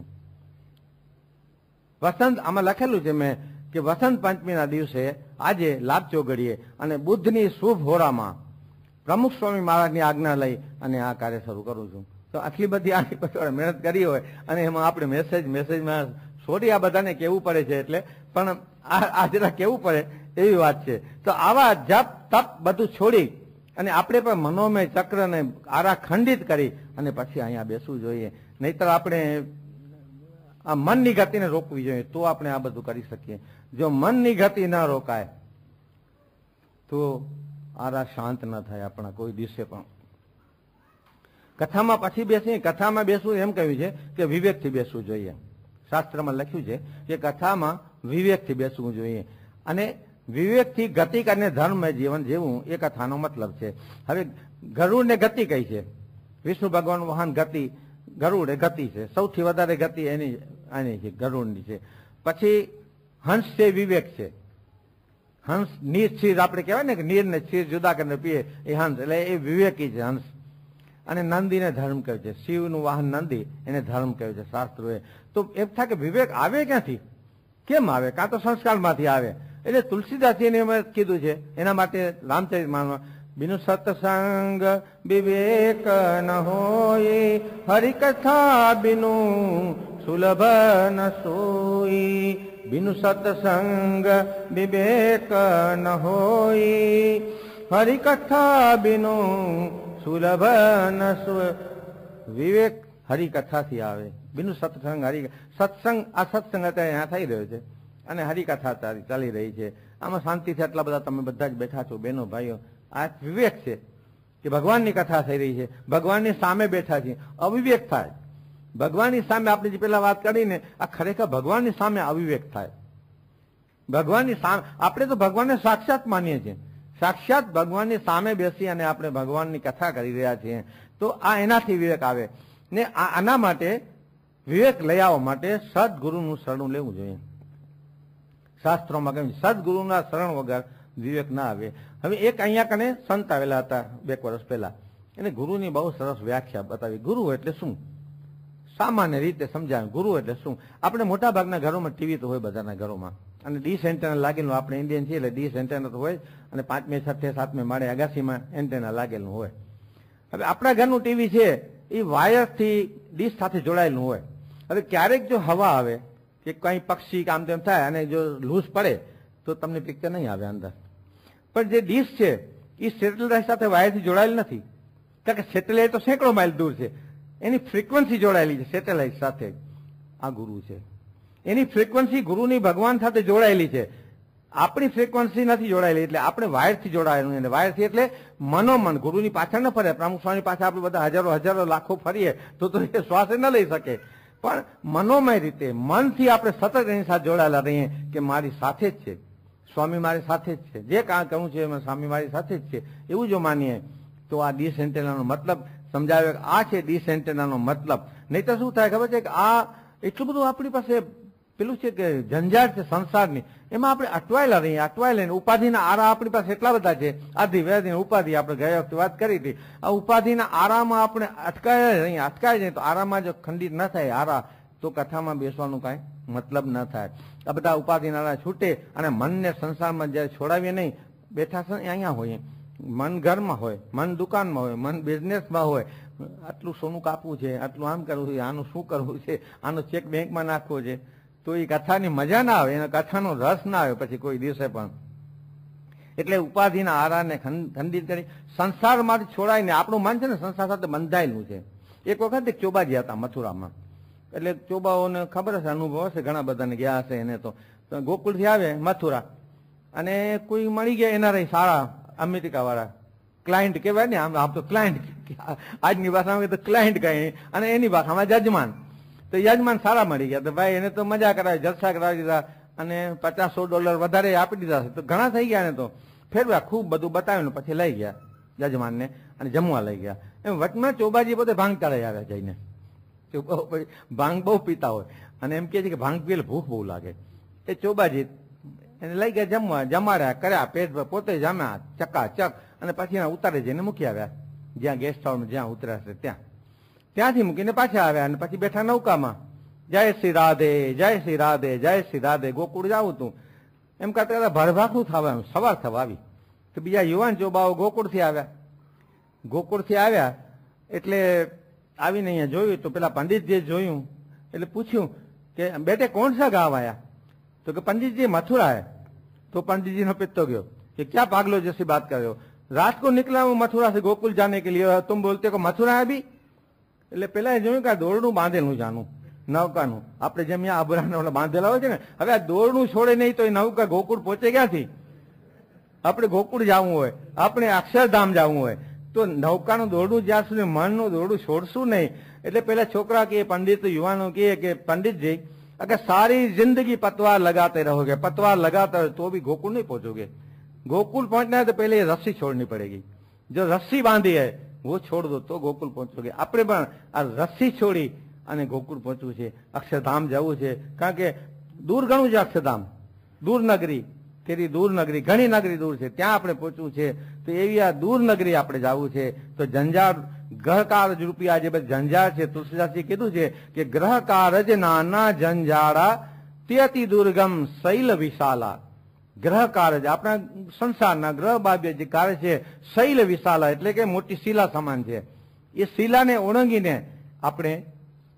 વસંત આમાં લખેલું છે મેં કે વસંત પંચમીના દિવસે આજે લાભચોગડીએ અને બુદ્ધની શુભ હોરામાં પ્રમુખ સ્વામી મહારાજની આજ્ઞા લઈ અને આ કાર્ય શરૂ કરું છું. તો આટલી બધી આની પછી મહેનત કરી હોય અને એમાં આપણે મેસેજમાં સોરી આ બધાને કેવું પડે છે એટલે, પણ આ જરા કેવું પડે એવી વાત છે. તો આવા જપ તપ બધું છોડી અને આપણે પણ મનોમય ચક્રને આરા ખંડિત કરી અને પછી અહીંયા બેસવું જોઈએ. નહીતર આપણે આ મનની ગતિને રોકવી જોઈએ તો આપણે આ બધું કરી શકીએ. જો મનની ગતિ ન રોકાય તો આરા શાંત ન થાય આપણા કોઈ દિવસે પણ. કથામાં પછી બેસી, કથામાં બેસવું એમ કહ્યું છે કે વિવેકથી બેસવું જોઈએ. શાસ્ત્રમાં લખ્યું છે કે કથામાં વિવેકથી બેસવું જોઈએ અને વિવેકથી ગતિ કરીને ધર્મમય જીવન જીવવું એ કથાનો મતલબ છે. હવે ગરુડને ગતિ કઈ છે? વિષ્ણુ ભગવાનનું વાહન ગતિ, ગરુડ એ ગતિ છે. સૌથી વધારે ગતિ એની છે, ગરુડની છે. પછી હંસ છે, વિવેક છે. હંસ નીર ક્ષીર આપણે કહેવાય ને કે નીર ને ક્ષીર જુદા કરીને પીએ એ હંસ, એટલે એ વિવેકી છે હંસ. અને નંદીને ધર્મ કહ્યું છે. શિવનું વાહન નંદી, એને ધર્મ કહ્યું છે શાસ્ત્રોએ. તો એમ થાય કે વિવેક આવે ક્યાંથી, કેમ આવે? કાં તો સંસ્કારમાંથી આવે. એટલે તુલસીદાસજીને એમ કીધું છે, એના માટે રામચરિતમાનસમાં બિનુ સત્સંગ વિવેક ન હોય, હરિકથા બિનુ સુલભ ન સોઈ. બિનુ સત્સંગ વિવેક ન હોય, હરિકથા બિનુ સુલભ ન સોઈ. વિવેક હરિકથાથી આવે. બિનુ સત્સંગ સત્સંગ, આ સત્સંગ અત્યારે અહીંયા થઈ રહ્યો છે અને હરિકથા ચાલી રહી છે. આમાં શાંતિથી આટલા બધા તમે બધા જ બેઠા છો બહેનો ભાઈઓ. આ વિવેક છે કે ભગવાનની કથા થઈ રહી છે, ભગવાનની સામે બેઠા છીએ. અવિવેક થાય ભગવાનની સામે. આપણે જે પેલા વાત કરીને આ ખરેખર ભગવાનની સામે અવિવેક થાય. ભગવાનની સામે આપણે તો ભગવાનને સાક્ષાત માનીએ છીએ. સાક્ષાત ભગવાનની સામે બેસી અને આપણે ભગવાનની કથા કરી રહ્યા છીએ તો આ એનાથી વિવેક આવે ને. આના માટે વિવેક લઈ આવવા માટે સદગુરુનું શરણું લેવું જોઈએ. શાસ્ત્રોમાં કહ્યું સદગુરુના શરણ વગર વિવેક ના આવે. હવે એક અહીંયા કને સંત આવેલા હતા 2 વર્ષ પહેલા, એને ગુરુની બહુ સરસ વ્યાખ્યા બતાવી. ગુરુ એટલે શું? સામાન્ય રીતે સમજાવ્યું ગુરુ એટલે શું. આપણે મોટા ભાગના ઘરોમાં ટીવી તો હોય બધાના ઘરોમાં, અને ડીશ એન્ટેના લાગેલું, આપણે ઇન્ડિયન છીએ એટલે ડીશ એન્ટેના તો હોય, અને 5મે 6મે 7મે માળે અગાસીમાં એન્ટેના લાગેલું હોય. હવે આપણા ઘરનું ટીવી છે એ વાયરથી ડીશ સાથે જોડાયેલું હોય. હવે ક્યારેક જો હવા આવે કે કઈ પક્ષી કે આમ તેમ થાય અને જો લૂઝ પડે તો તમને પિક્ચર નહીં આવે અંદર. પણ જે ડીશ છે એ સેટેલાઇટ સાથે વાયરથી જોડાયેલ નથી, કારણ કે સેટેલાઇટ તો સેંકડો માઇલ દૂર છે, એની ફ્રીક્વન્સી જોડાયેલી છે સેટેલાઇટ સાથે. આ ગુરુ છે, એની ફ્રીક્વન્સી ગુરુની ભગવાન સાથે જોડાયેલી છે, આપણી ફ્રીક્વન્સી નથી જોડાયેલી. એટલે આપણે વાયરથી જોડાયેલું, અને વાયરથી એટલે મનોમન. ગુરુની પાછળ ન ફરે, પ્રમુખ સ્વામી પાછળ આપણે બધા હજારો લાખો ફરીએ તો એ શ્વાસ ન લઈ શકે. પણ મનોમય રીતે મનથી આપણે સતત એની સાથે જોડાયેલા રહીએ કે મારી સાથે જ છે સ્વામી, મારી સાથે જ છે, જે કામ કરવું છે એમાં સ્વામી મારી સાથે જ છે, એવું જો માનીએ તો આ ડીશ એન્ટેનાનો મતલબ સમજાવ્યો કે આ છે ડીશ એન્ટેનાનો મતલબ. નહીં તો શું થાય ખબર છે કે આ એટલું બધું આપણી પાસે પેલું છે કે ઝંઝાટ છે સંસારની, એમાં આપણે અટવાયેલા રહીએ, અટવાયેલા ઉપાધિના આરા આપણી પાસે એટલા બધા છે. આધિ વ્યાધિ ઉપાધિ આપણે ગયા વખતે વાત કરી હતી. આ ઉપાધિના આરામાં આપણે અટકાય જઈએ તો આરામાં જો ખંડિત ન થાય આરા, તો કથામાં બેસવાનું કાંઈ મતલબ ન થાય. આ બધા ઉપાધિના આરા છૂટે અને મનને સંસારમાં જ્યારે છોડાવીએ નહીં, બેઠા છે અહીંયા હોઈએ, મન ઘરમાં હોય, મન દુકાનમાં હોય, મન બિઝનેસમાં હોય, આટલું સોનું કાપવું છે, આટલું આમ કરવું છે, આનું શું કરવું છે, આનો ચેક બેંકમાં નાખવો છે, તો એ કથાની મજા ના આવે, એના કથાનો રસ ના આવે પછી કોઈ દિવસે પણ. એટલે ઉપાધિના આરાને ખંડિત કરી સંસારમાંથી છોડાઈને આપણું મન છે ને સંસાર સાથે બંધાયેલું છે. એક વખત એક ચોબાજી હતા મથુરામાં, એટલે ચોબાઓને ખબર હશે, અનુભવ હશે, ઘણા બધાને ગયા હશે એને. તો ગોકુળથી આવે મથુરા, અને કોઈ મળી ગયા એના રહી સારા અમેરિકા વાળા ક્લાયન્ટ કહેવાય ને, આમ તો ક્લાયન્ટ આજની ભાષામાં તો ક્લાયન્ટ કહે, અને એની ભાષામાં જજમાન. તો યજમાન સારા મળી ગયા, તો ભાઈ એને તો મજા કરાવી, જલસા કરાવી દીધા, અને $50-100 વધારે આપી દીધા. તો ઘણા થઈ ગયા ને, તો ફેરવ્યા, ખૂબ બધું બતાવ્યું, પછી લઈ ગયા યજમાનને અને જમવા લઈ ગયા. એમ વચમાં ચોબાજી બધે ભાંગ ચડાઈ આવ્યા જઈને. ભાંગ બહુ પીતા હોય અને એમ કે છે કે ભાંગ પીએ ભૂખ બહુ લાગે. એ ચોબાજી એને લઈ ગયા જમવા, જમાડ્યા કર્યા, પેટ પોતે જમ્યા ચકાચક, અને પછી એના ઉતારે જઈને મૂકી આવ્યા જ્યાં ગેસ્ટ હાઉસમાં જ્યાં ઉતર્યા છે ત્યાં. ત્યાંથી મૂકીને પાછા આવ્યા, અને પછી બેઠા નૌકામાં, જય શ્રી રાધે, જય શ્રી રાધે, જય શ્રી રાધે. ગોકુળ જાવું તું એમ કરતા ભરભાખું થવા સવાર થવા આવી. તો બીજા યુવાન ચોબાઓ ગોકુળથી આવ્યા. ગોકુળથી આવ્યા એટલે આવીને અહીંયા જોયું, તો પેલા પંડિતજીએ જોયું એટલે પૂછ્યું કે બેટે કોણ સા ગાંવ આયા? તો કે पंडित जी मथुरा है. तो पंडित जी ने पित्तो गयो कि क्या पागलो जैसी बात कर रहे हो, रात को निकला हूं मथुरा से गोकुल जाने के लिए, तुम बोलते को मथुरा है अभी. એટલે પેલા જોયું કે આ દોરડું બાંધેલું જાનું નૌકાનું, આપણે જેમ અહીંયા આબરાના બાંધેલા હોય છે ને, હવે આ દોરડું છોડે નહીં તો એ નૌકા ગોકુળ પહોંચે ક્યાંથી? આપણે ગોકુળ જવું હોય, આપણે અક્ષરધામ જવું હોય, તો નૌકાનું દોરડું જ્યાં સુધી મનનું દોરડું છોડશું નહીં. એટલે પેલા છોકરા કે પંડિત યુવાનો કે पंडित अगर सारी जिंदगी पतवार लगाते रहोगे, पतवार लगाते रहो तो भी गोकुल नहीं पहुंचोगे. गोकुल पहुंचना है तो पहले रस्सी छोड़नी पड़ेगी. जो रस्सी बांधी है वो छोड़ दो तो गोकुल पहुंचोगे. આપણે પણ આ રસ્સી છોડી અને ગોકુળ પહોંચવું છે, અક્ષરધામ જવું છે. કારણ કે દૂર ઘણું છે અક્ષરધામ, દૂર નગરી, તેરી દૂર નગરી, ઘણી નગરી દૂર છે, ત્યાં આપણે પહોંચવું છે. તો એવી આ દૂર નગરી આપણે જવું છે. તો જંજાળ ગ્રહ કારજ રૂપી આજે બધી જંજાળ છે. તુલસીદાસજી કીધું છે કે ગ્રહ કારજ નાના જંજાળા ત્યતિ દુર્ગમ શૈલ વિશાલા. ગ્રહ કારજ આપણા સંસારના ગ્રહ બાહ્ય જે કાર્ય છે, શૈલ વિશાલા એટલે કે મોટી શિલા સમાન છે. એ શિલાને ઓળંગીને આપણે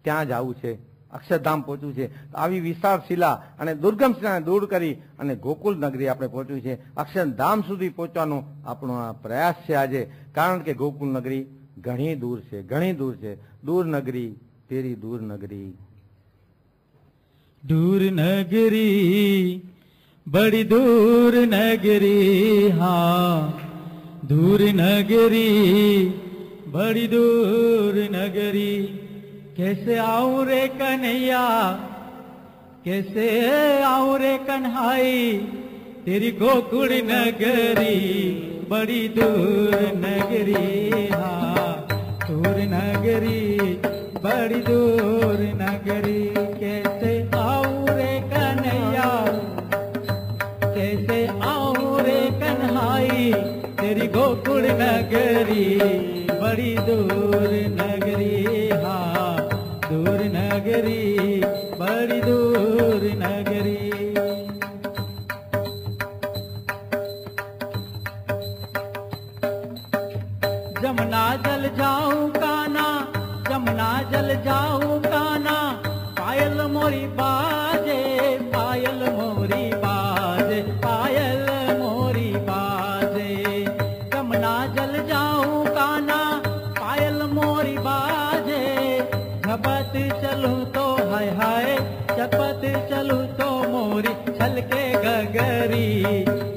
ત્યાં જવું છે, અક્ષરધામ પહોંચવું છે. આવી વિશાળ શિલા અને દુર્ગમ શિલાને દૂર કરી અને ગોકુલ નગરી આપણે પહોંચવું છે. અક્ષરધામ સુધી પહોંચવાનો આપણો આ પ્રયાસ છે આજે. કારણ કે ગોકુલ નગરી ઘણી દૂર છે, ઘણી દૂર છે. દૂર નગરી તેરી દૂર નગરી. दूर नगरी बड़ी दूर नगरी, हाँ दूर नगरी बड़ी दूर नगरी. कैसे आऊं रे कन्हैया, कैसे आऊं रे कन्हाई, तेरी गोकुल नगरी बड़ी दूर नगरी, हाँ दूर नगरी बड़ी दूर नगरी। कैसे आऊं रे कन्हैया, कैसे आऊं रे कन्हाई, तेरी गोकुल नगरी बड़ी दूर नगरी। हाँ दूर नगरी, बड़ी दूर नगरी। जमुना जल जाऊं काना, जमुना जल जाऊं काना, पायल मोरी बाजे, पायल मोरी बाजे, पायल मोरी बाजे। जमुना जल जाऊं काना, पायल मोरी बाजे, झपत चलूं तो हाय हाय, चपत चलूं तो मोरी छलके गगरी।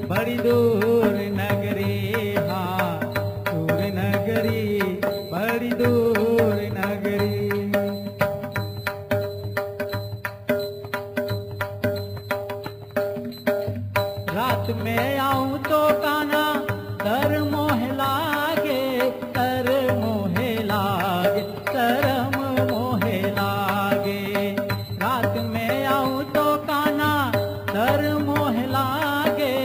बड़ी दूर नगरी, हाँ दूर नगरी, बड़ी दूर नगरी। रात में आऊं तो काना, तर मोह लागे, तर मोह लागे, शरम मोह लागे। रात में आऊं तो काना, तर मोह लागे,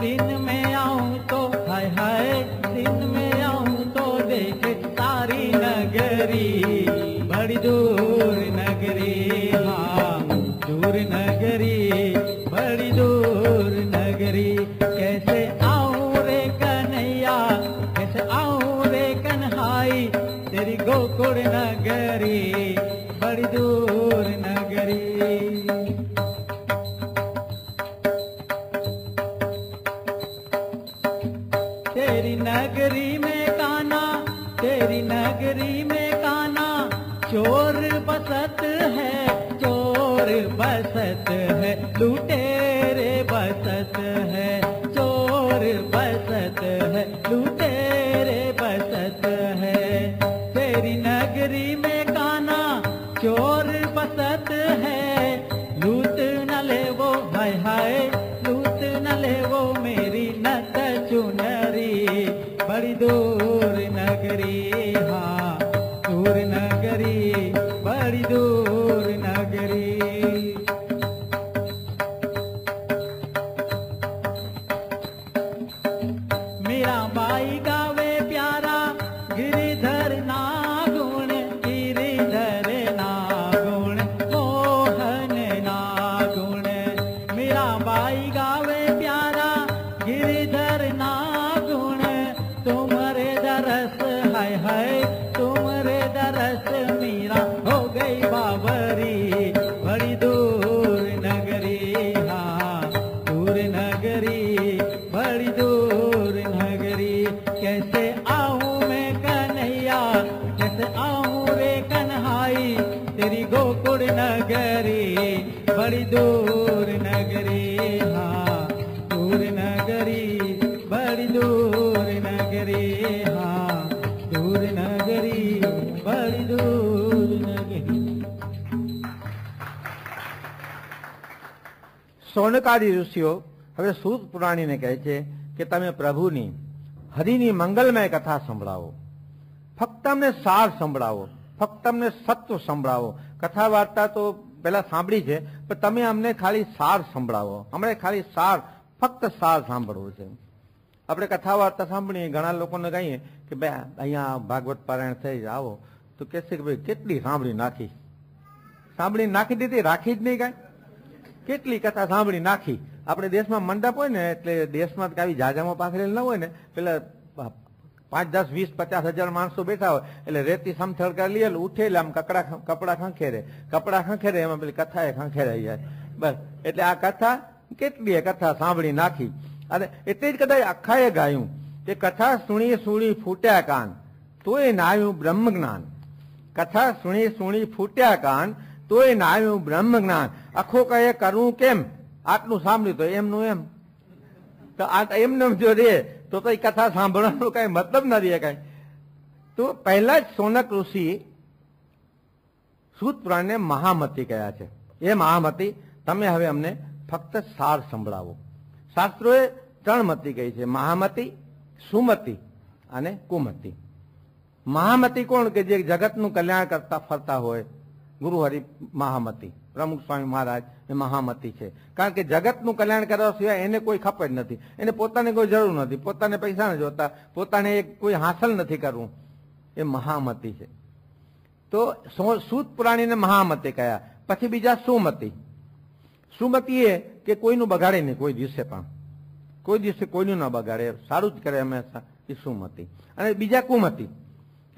दिन में आऊं तो हाय हाय, दिन में आऊं तो देखे सारी नगरी। बड़ी दूर नगरी, हाँ दूर नगरी, बड़ी दूर नगरी। कैसे आऊं रे कन्हैया, कैसे आऊं रे कन्हाई, तेरी गोकुल नगरी बड़ी दूर नगरी। तेरी नगरी में काना, तेरी नगरी में काना, चोर बसत है, चोर बसत है, लुटेरे बसत है, चोर बसत है, लुटेरे बसत है। तेरी नगरी में काना, चोर बसत है, लूट न ले वो हाय हाय, लूट न ले वो मेरी नत चुनरी। बड़ी दूर नगरी, हाँ दूर नगरी, बड़ी दूर नगरी। मेरा बाई गावे प्यारा, गिरिधर नागुण, गिरिधर नागुण, मोहन नागुण। मेरा बाई गावे प्यारा, गिरिधर नागुण, तुम्हारे दरस हाय हाय, तुम्हारे दरस मीरा हो गई बाबरी। बड़ी दूर नगरी, हाँ दूर नगरी, बड़ी दूर नगरी। कैसे आऊं मैं कन्हैया, कैसे आऊं रे कन्हाई, तेरी गोकुल नगरी बड़ी दूर नगरी। हाँ दूर नगरी, बड़ी दूर नगरी। हाँ दूर नगरी, बड़ी दूर नगरी। સોનકાદી ઋષિઓ હવે સૂત પુરાણીને કહે છે કે તમે પ્રભુની હરિની મંગલમય કથા સંભળાવો, ફક્ત અમને સાર સંભળાવો, ફક્ત અમને સત્વ સંભળાવો. કથા વાર્તા તો પેલા સાંભળી છે, પણ તમે અમને ખાલી સાર સંભળાવો. અમને ખાલી સાર, ફક્ત સાર સાંભળવું છે. આપણે કથા વાર્તા સાંભળીએ, ઘણા લોકોને કહીએ કે ભાઈ અહીંયા ભાગવત પારાયણ થઈ આવો, તો કહેશે કે ભાઈ કેટલી સાંભળી નાખી, સાંભળી નાખી દીધી, રાખી જ નહીં કાંઈ. કેટલી કથા સાંભળી નાખી. આપણે દેશમાં મંડપ હોય ને, એટલે દેશમાં આવી જાજામાં પાથરેલ ન હોય ને, પેલા 5, 10, 20, 50 હજાર માણસો બેઠા હોય, એટલે રેતી સમથળ કરી લે, ઉઠેલે આમ કપડા ખંખેરે, કપડા ખંખેરે, એમાં પેલી કથા એ ખંખેરાઈ જાય. બસ એટલે આ કથા કેટલી કથા સાંભળી નાખી. અને એટલે જ કદાચ આખાએ ગાયું કે કથા સુણી સુણી ફૂટ્યા કાન, તોય નાયું બ્રહ્મ જ્ઞાન. કથા સુણી સુણી ફૂટ્યા કાન, તોય નાયું બ્રહ્મ જ્ઞાન. આખો કહે કરવું કેમ, આટલું સાંભળ્યું તો એમનું એમ. તો આ એમને જો રે તો કઈ કથા સાંભળવાનો કઈ મતલબ ન રહે કઈ. તો પહેલા જ સોનક ઋષિ સૂત પુરાણને મહામતી કહ્યા છે. એ મહામતી, તમે હવે અમને ફક્ત સાર સંભળાવો. શાસ્ત્રોએ 3 મતી કહી છે, મહામતી, સુમતી અને કુમતી. મહામતી કોણ? કે જે જગતનું કલ્યાણ કરતા ફરતા હોય. ગુરુહરિ મહામતી, પ્રમુખ સ્વામી મહારાજ એ મહામતી છે. કારણ કે જગતનું કલ્યાણ કરવા સિવાય એને કોઈ ખપ જ નથી. એને પોતાને કોઈ જરૂર નથી, પોતાને પૈસા નથી જોતા, પોતાને કોઈ હાંસલ નથી કરવું. એ મહામતી છે. તો સૂત પુરાણીને મહામતી કયા. પછી બીજા સુમતી. સુમતી એ કે કોઈનું બગાડે નહીં, કોઈ દિવસે પણ, કોઈ દિવસે કોઈનું ન બગાડે, સારું જ કરે હંમેશા, એ સુમતી. અને બીજા કુમતી,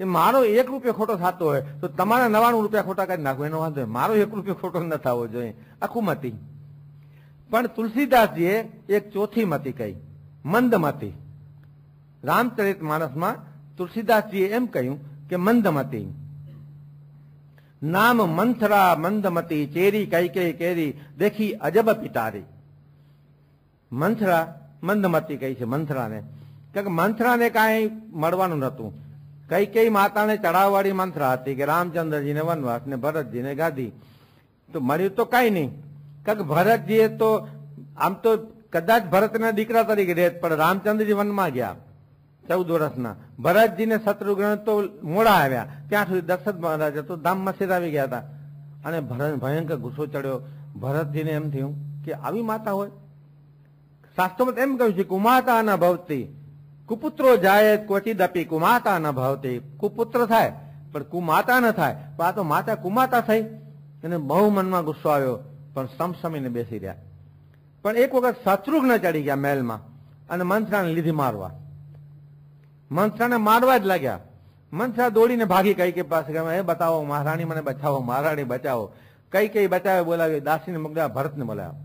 કે મારો 1 રૂપિયો ખોટો થતો હોય તો તમારા 99 રૂપિયા ખોટા કરી નાખો, એનો વાંધો. મારો 1 રૂપિયો ખોટો ન થવો જોઈએ, આ કુમતી. પણ તુલસીદાસજીએ એક ચોથી મતી કહી, મંદમતી. રામચરિત માનસમાં તુલસીદાસજીએ એમ કહ્યું કે મંદમતી. નામ મંથરા મંદમતી, ચેરી કઈ કઈ કેરી, દેખી અજબ પિટારી. મંથરા મંદમતી કહી છે મંથરાને, કે મંથરાને કાંઈ મળવાનું નહોતું. કઈ કઈ માતાને ચડાવવાળી મંથરા હતી કે રામચંદ્રજીને વનવાસ ને ભરતજીને ગાદી, તો મળ્યું તો કઈ નહીં. કારણ કે ભરતજીએ તો આમ તો કદાચ ભરતના દીકરા તરીકે રહેત, પણ રામચંદ્રજી વનમાં ગયા 14 વર્ષના. ભરતજીને શત્રુઘ્ન તો મોડા આવ્યા, ત્યાં સુધી દશરથ મહારાજ તો ધામમાં સિરાવી ગયા હતા. અને ભયંકર ગુસ્સો ચડ્યો ભરતજીને. એમ થયું કે આવી માતા હોય. શાસ્ત્રોમાં એમ કહ્યું છે કુમાતા ન ભવતી, કુપુત્રો જાય ક્વચિદપી કુમાતા ન ભવતી. કુપુત્ર થાય પણ કુમાતા ન થાય. પણ આ તો માતા કુમાતા થઈ. એને બહુ મનમાં ગુસ્સો આવ્યો, પણ સમસમીને બેસી રહ્યા. પણ એક વખત શત્રુઘ્ન ચડી ગયા મહેલમાં અને મંથરાને લીધી મારવા. મંથરાને મારવા જ લાગ્યા. મંથરા દોડીને ભાગી કઈ કે પાસે એ બતાવો મહારાણી, મને બચાવો, મહારાણી બચાવો. કઈ કઈ બચાવે બોલાવ્યો, દાસીને મોકલ્યા, ભરતને બોલાવ્યો,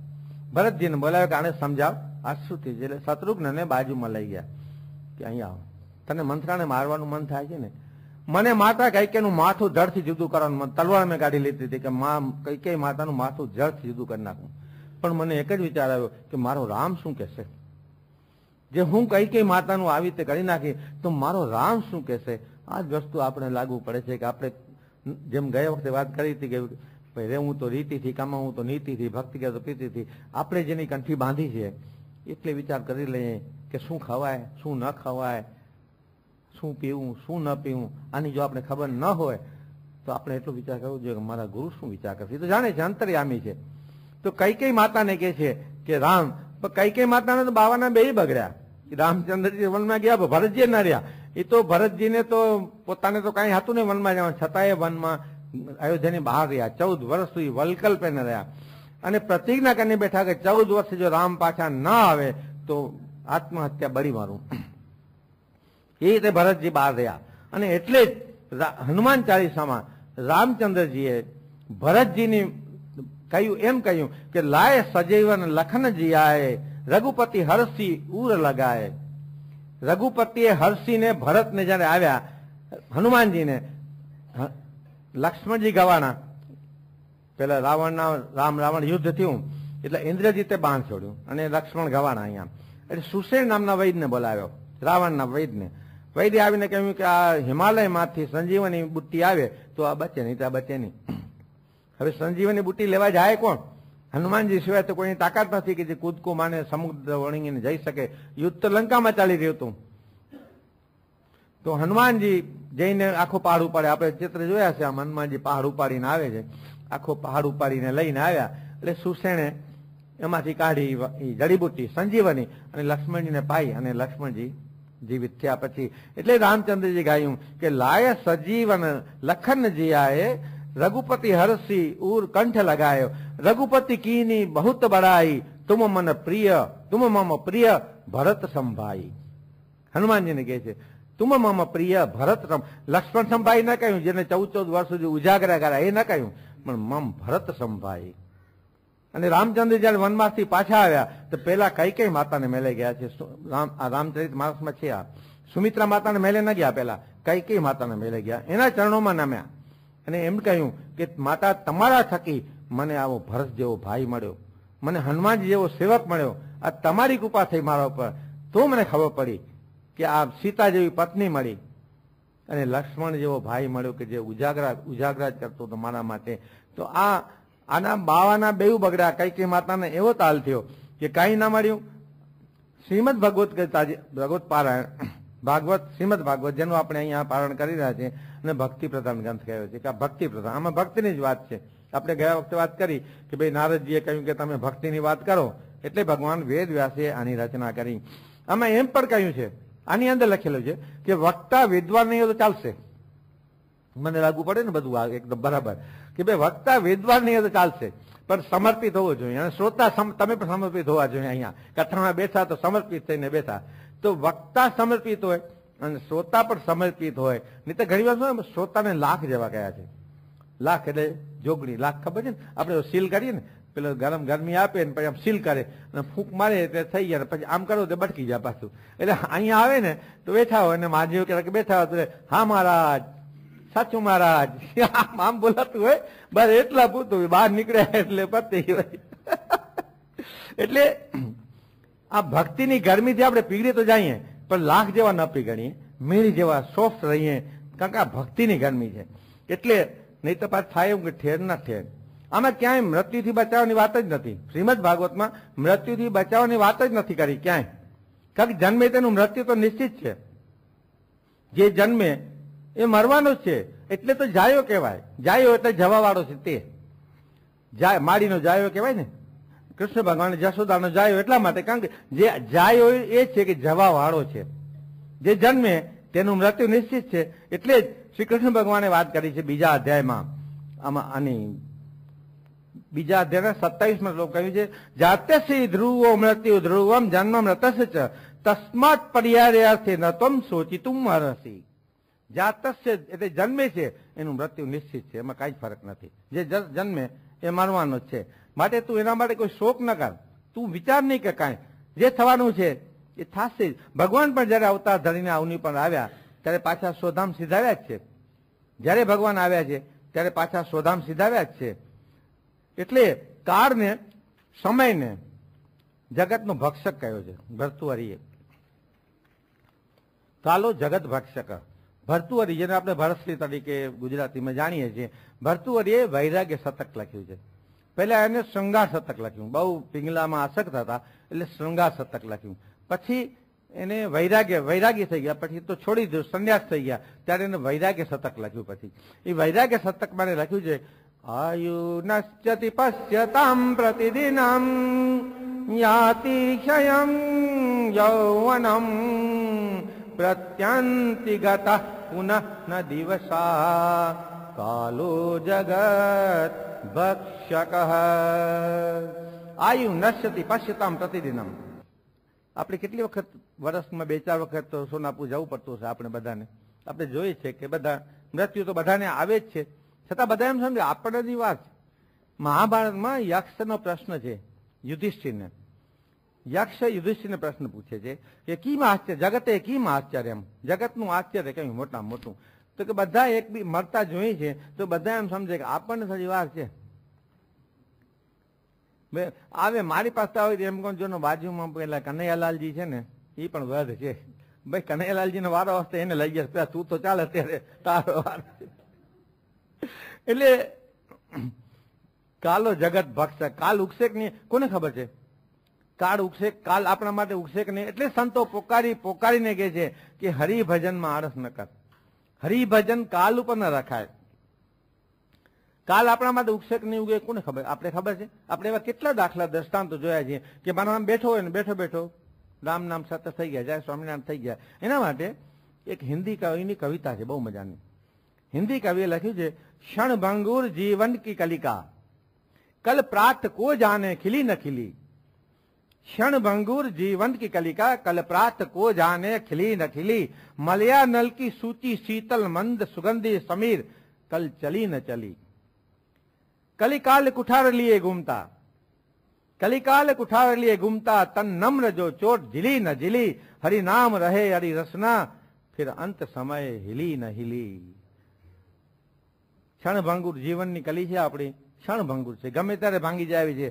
ભરતજીને બોલાવ્યો કે આને સમજાવ આ શું થયું છે. એટલે શત્રુઘ્નને બાજુમાં લઈ ગયા કે અહીંયા આવો, તને મંથરાને મારવાનું મન થાય છે ને. મને માતા કઈકેયનું માથું જળથી જુદું કરવાનું મન, તલવાર મેં કાઢી લીધી હતી કે કઈકેય માતાનું માથું જળથી જુદું કરી નાખું. પણ મને એક જ વિચાર આવ્યો કે મારો રામ શું કહેશે. જે હું કઈકેય માતાનું આવી રીતે કરી નાખી તો મારો રામ શું કહેશે. આ જ વસ્તુ આપણે લાગુ પડે છે કે આપણે જેમ ગયા વખતે વાત કરી હતી કે રહેવું તો રીતિથી, કમાવું તો નીતિથી, ભક્તિ કરે તો પ્રીતિથી. આપણે જેની કંઠી બાંધી છે એટલે વિચાર કરી લઈએ કે શું ખવાય, શું ન ખવાય, શું પીવું, શું ન પીવું. આની જો આપણે ખબર ન હોય તો આપણે એટલો વિચાર કરવો જોઈએ કે મારા ગુરુ શું વિચાર કરશે. તો જાણે છે, અંતર્યામી છે. તો કઈ માતાને કહે છે કે રામ, પણ કઈ માતાને તો બાવાના બેય બગડ્યા. રામચંદ્રજી વનમાં ગયા, ભરતજી ના રહ્યા. એ તો ભરતજીને તો પોતાને તો કઈ હતું નહીં વનમાં જવાનું, છતાંય વનમાં અયોધ્યાની બહાર રહ્યા. 14 વર્ષ સુધી વલકલ્પે ન રહ્યા. અને પ્રતિજ્ઞા કરીને બેઠા કે 14 વર્ષે જો રામ પાછા ન આવે તો આત્મહત્યા બળી મારું. એ રીતે ભરતજી બહાર રહ્યા. અને એટલે જ હનુમાન ચાલીસામાં રામચંદ્રજીએ ભરતજીની કહ્યું એમ કહ્યું કે લાય સજીવન લખન જીયાએ, રઘુપતિ હર્ષી ઉર લગાય. રઘુપતિએ હર્ષીને ભરતને જયારે આવ્યા, હનુમાનજીને, લક્ષ્મણજી ગવાણા. પેલા રાવણ યુદ્ધ થયું એટલે ઇન્દ્રજીતે બાણ છોડ્યું અને લક્ષ્મણ ગવાણા અહીંયા. એટલે સુષેણ નામના વૈદને બોલાવ્યો, રાવણના વૈદને. વૈદ્ય આવીને કહ્યું કે આ હિમાલયમાંથી સંજીવની બુટ્ટી આવે તો આ બચે નહીં, તો આ બચે નહીં. હવે સંજીવની બુટ્ટી લેવા જાય કોણ? હનુમાનજી સિવાય તો કોઈની તાકાત નથી કે જે કૂદકો માને સમુદ્ર વળીને જઈ શકે. યુદ્ધ તો લંકામાં ચાલી રહ્યું હતું. તો હનુમાનજી જઈને આખો પહાડ ઉપાડે. આપણે ચિત્ર જોયા છે, આમ હનુમાનજી પહાડ ઉપાડીને આવે છે, આખો પહાડ ઉપાડીને લઈને આવ્યા. એટલે સુષેણે એમાંથી કાઢી જડીબુટ્ટી સંજીવની અને લક્ષ્મણજીને પાઈ અને લક્ષ્મણજી જીવિત થયા. પછી એટલે રામચંદ્રજી ગાયું કે લાય સજીવન લખન જીયાએ, રઘુપતિ હર્ષી ઉર કંઠ લગાયો. રઘુપતિ કીની બહુત બડાઈ, તુમ મન પ્રિય, તુમ મમ પ્રિય ભરત સંભાઈ. હનુમાનજીને કહે છે તુમ મમ પ્રિય ભરત. લક્ષ્મણ સંભાઈ ન કહ્યું, જેને 14 વર્ષ સુધી ઉજાગરા કર્યા એ ન કહ્યું, પણ મમ ભરત સંભાઈ. અને રામચંદ્ર જયારે વનવાસથી પાછા આવ્યા તો પેલા કઈ માતાને મેલે ગયા છે. રામચરિત માનસમાં છે આ. સુમિત્રા માતાને મેલે ન ગયા, પેલા કઈ માતાને મેલે ગયા, એના ચરણોમાં નમ્યા અને એમ કહ્યું કે માતા તમારા થકી મને આવો ભરત જેવો ભાઈ મળ્યો, મને હનુમાનજી જેવો સેવક મળ્યો. આ તમારી કૃપા થઈ મારા ઉપર, તો મને ખબર પડી કે આ સીતા જેવી પત્ની મળી અને લક્ષ્મણ જેવો ભાઈ મળ્યો કે જે ઉજાગરા કરતો હતો મારા માટે. તો આના બાવાના બેઉ બગડ્યા. કઈ માતાને એવો તાલ થયો કે કઈ ના મળ્યું. શ્રીમદ ભગવત પારાયણ ભાગવત શ્રીમદ ભાગવત જેનું આપણે અહીંયા પારણ કરી રહ્યા છીએ અને ભક્તિ પ્રધાન ગ્રંથ કહેવાય છે કે આ ભક્તિ પ્રધાન, આમાં ભક્તિની જ વાત છે. આપણે ગયા વખતે વાત કરી કે ભાઈ નારદજીએ કહ્યું કે તમે ભક્તિની વાત કરો એટલે ભગવાન વેદ વ્યાસે આની રચના કરી. આમાં એમ પણ કહ્યું છે, આની અંદર લખેલું છે કે વક્તા વિદ્વાન નહીં હોય તો ચાલશે. મને લાગુ પડે ને બધું એકદમ બરાબર કે ભાઈ વક્તા વિદ્વાન નહીં હોય તો ચાલશે, પણ સમર્પિત હોવો જોઈએ અને શ્રોતા તમે પણ સમર્પિત હોવા જોઈએ. અહીંયા કથામાં બેઠા તો સમર્પિત થઈને બેઠા, તો વક્તા સમર્પિત હોય અને શ્રોતા પણ સમર્પિત હોય. નહીં તો ઘણી વાર શું શ્રોતાને લાખ જેવા કયા છે. લાખ એટલે જોગણી, લાખ ખબર છે ને, આપણે સીલ કરીએ ને, પેલો ગરમી આપે ને પછી આમ સીલ કરે અને ફૂંક મારે એટલે થઈ ગયા, પછી આમ કરો તો બટકી જાય પાછું. એટલે અહીંયા આવે ને તો બેઠા હોય અને માજીઓ કે બેઠા હોય તો હા મહારાજ, સાચું મહારાજ, આમ બોલાતું હોય. બસ એટલા પૂરતું હોય, બહાર નીકળે એટલે પતી હોય. એટલે આ ભક્તિની ગરમીથી આપણે પીગળી તો જઈએ પણ લાખ જેવા ન પીગળીએ, મીણ જેવા સોફ્ટ રહીએ, કારણ કે આ ભક્તિની ગરમી છે. એટલે નહીં તો પાછું થાય એવું કે ઠેર ના ઠેર. આમાં ક્યાંય મૃત્યુથી બચાવવાની વાત જ નથી. શ્રીમદ ભાગવતમાં મૃત્યુથી બચાવવાની વાત જ નથી કરી ક્યાંય. કારણ કે જન્મે તેનું મૃત્યુ તો નિશ્ચિત છે. જે જન્મે એ મરવાનો જ છે, એટલે તો જાયો કહેવાય. જાયો એટલે જવા વાળો છે તે માડીનો જાયો કહેવાય ને. કૃષ્ણ ભગવાન જશોદાનો જાયો એટલા માટે કારણ કે જે જાયો એ છે કે જવા વાળો છે. જે જન્મે તેનું મૃત્યુ નિશ્ચિત છે. એટલે જ શ્રી કૃષ્ણ ભગવાને વાત કરી છે બીજા અધ્યાયમાં. આમાં આની બીજા અધ્યાયના 27માં શ્લોક કહ્યું છે, જાત્યસી ધ્રુવો મૃત્યુ ધ્રુવમ જન્મ મૃતસ્ય ચ તસ્માત પર્યાયાર્થે ન ત્વમ શોચિતુમ અર્હસી. જાતસ્ય એટલે જન્મે છે એનું મૃત્યુ નિશ્ચિત છે, એમાં કાંઈ ફરક નથી. જે જન્મે એ મરવાનો જ છે. માટે તું એના માટે કોઈ શોક ન કર, તું વિચાર નહીં કે કાંઈ જે થવાનું છે એ થશે જ. ભગવાન પણ જયારે અવતાર ધરીને અવની પર આવ્યા ત્યારે પાછા સ્વધામ સીધાવ્યા જ છે. જયારે ભગવાન આવ્યા છે ત્યારે પાછા સ્વધામ સીધાવ્યા જ છે. એટલે કાળને સમયને જગતનો ભક્ષક કહ્યો છે ભર્તુહરિએ. કાલો જગત ભક્ષક. ભર્તુહરિ જેને આપણે ભરતશ્રી તરીકે ગુજરાતીમાં જાણીએ છીએ, ભર્તુહરિએ વૈરાગ્ય શતક લખ્યું છે. પહેલા એને શૃંગાર શતક લખ્યું, બહુ પિંગલામાં આસક્ત હતા એટલે શૃંગાર શતક લખ્યું. પછી એને વૈરાગ્ય થઈ ગયા, પછી તો છોડી દીધું, સંન્યાસ થઈ ગયા, ત્યારે એને વૈરાગ્ય શતક લખ્યું. પછી એ વૈરાગ્ય શતક મને લખ્યું છે, આયુ નશ્યતિ પશ્યતામ પ્રતિદિનમ યાતિ ક્ષયમ યૌવનમ પ્રત્યંતિ ગતઃ પુનઃ ન દિવસા કાલો જગત ભક્ષક. આયુ નશ્યતિ પશ્યતામ પ્રતિદિનમ. આપણે કેટલી વખત વર્ષમાં 2-4 વખત તો સોનાપુર જવું પડતું હશે આપણે બધાને. આપણે જોઈએ છે કે બધા મૃત્યુ તો બધાને આવે જ છે, છતાં બધા એમ સમજે આપણને વાત. મહાભારતમાં યક્ષનો પ્રશ્ન છે યુધિષ્ઠિરને. યક્ષ યુધિષ્ઠિરને પ્રશ્ન પૂછે છે કે કીમ આશ્ચર્ય જગતે કીમ આશ્ચર્ય, એમ જગતનું આશ્ચર્ય કયું મોટા મોટું. તો કે બધા એક બી મરતા જોઈએ છે તો બધા એમ સમજે કે આપણને થોડી વાર છે. આવે મારી પાસે આવે એમ કોણ જોનો બાજુમાં પેલા કનૈયાલાલજી છે ને એ પણ વધ છે. ભાઈ કનૈયાલાલજી નો વારો વખતે એને લઈ ગયા, તું તો ચાલે અત્યારે તારો વારો. એટલે કાલો જગત ભક્ષક. કાલ ઉગશે કે નહીં કોને ખબર છે? કાળ ઉગશે, કાલ આપણા માટે ઉગશે કે નહીં. એટલે સંતો પોકારીને કહે છે કે હરિભજનમાં આળસ ન કર. હરિભજન કાલ ઉપર ન રખાય. કાલ આપણા માટે ઉગશે કે નહીં ઉગે કોને ખબર? આપણે ખબર છે. આપણે એવા કેટલા દાખલા દ્રષ્ટાંતો જોયા છે કે મારો નામ બેઠો હોય ને બેઠો રામ નામ સતત થઈ ગયા, જય સ્વામિનારાયણ થઈ ગયા. એના માટે એક હિન્દી કવિની કવિતા છે બહુ મજાની. હિન્દી કવિએ લખ્યું છે, ક્ષણભંગુર જીવન કી કલિકા કલ પ્રાત કો જાને ખिली ન ખिली. क्षणभंगुर जीवन की कलिका कल प्रात को जाने खिली न खिली. मलया नल की सूची शीतल मंद सुगंधी समीर कल चली न चली. कलिकाल कुठार लिए घूमता, कलिकाल कुठार लिए घूमता तन नम्र जो चोट झिली न झिली. हरि नाम रहे हरि रसना फिर अंत समय हिली न हिली. क्षणभंगुर जीवनની કલી છે આપણી, ક્ષણભંગુર છે, ગમે ત્યારે ભાંગી જાય છે.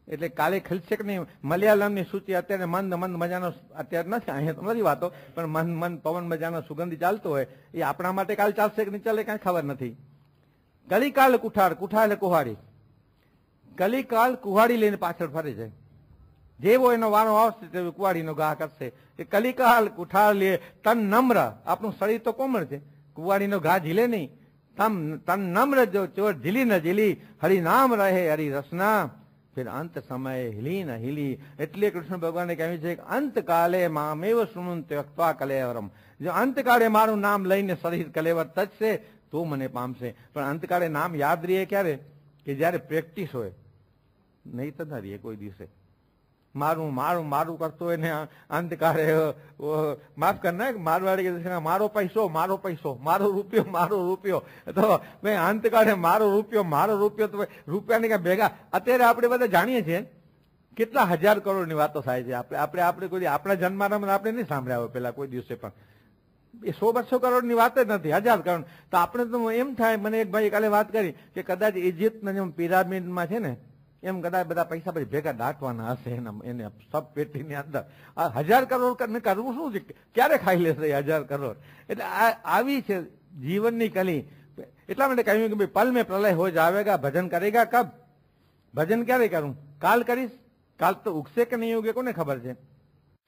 એટલે કાલે ખલશે કે નહીં. મલયાલમની સૂચિ અત્યારે મંદ મજાનો, અત્યારે નથી અહીંયા તો નથી વાતો, પણ મન પવન મજાનો સુગંધી ચાલતો હોય એ આપણા માટે કાલ ચાલશે કે નહીં ચાલે કાંઈ ખબર નથી. કલિકાલ કુઠાર, કુઠા એટલે કુહાડી. કલિકાલ કુહાડી લઈને પાછળ ફરે છે. જેવો એનો વારો આવશે તેવી કુવાડીનો ઘા કરશે. એ કલિકાલ કુઠાર લે તન નમ્ર. આપણું શરીર તો કોમળ છે, કુવાડીનો ઘા ઝીલે નહીં. તન નમ્ર જો ચોર ઝીલી ન ઝીલી, હરિ નામ રહે હરિ રસના, ફિર અંત સમયે હિલી ન હિલી. એટલે કૃષ્ણ ભગવાને કહ્યું છે કે અંતકાલે મામેવ શૃણું ત્યક્ત્વા કલેવરમ. જો અંતકાળે મારું નામ લઈને શરીર કલેવર તજશે તો મને પામશે. પણ અંતકાળે નામ યાદ રહીએ ક્યારે? કે જયારે પ્રેક્ટિસ હોય. નહીં તો ના રહીએ કોઈ દિવસે. મારું મારું મારું કરતો હોય ને અંતકાળે માફ કરના મારવાડી મારો પૈસો મારો પૈસો, મારો રૂપિયો. તો ભાઈ અંતકાળે મારો રૂપિયો તો રૂપિયાની કઈ ભેગા. અત્યારે આપણે બધા જાણીએ છીએ કેટલા હજાર કરોડની વાતો થાય છે. આપણે કોઈ આપણા જન્મારામાં આપણે નહીં સાંભળ્યા હોય પેલા કોઈ દિવસે, પણ એ 100-200 કરોડની વાત જ નથી, 1000 કરોડ. તો આપણે તો એમ થાય, મને એક ભાઈ કાલે વાત કરી કે કદાચ ઇજિપ્તના જેમ પિરામિડમાં છે ને એમ કદાચ બધા પૈસા પછી ભેગા દાટવાના હશે એને સબ પેટીની અંદર. 1000 કરોડ કરવું શું છે? ક્યારે ખાઈ લેશે 1000 કરોડ? એટલે આવી છે જીવનની કલી. એટલા માટે કહ્યું કે ભાઈ પલ મેં પ્રલય હો જાવેગા, ભજન કરેગા કબ? ભજન ક્યારે કરું? કાલ કરીશ. કાલ તો ઉગશે કે નહીં ઉગે કોને ખબર છે.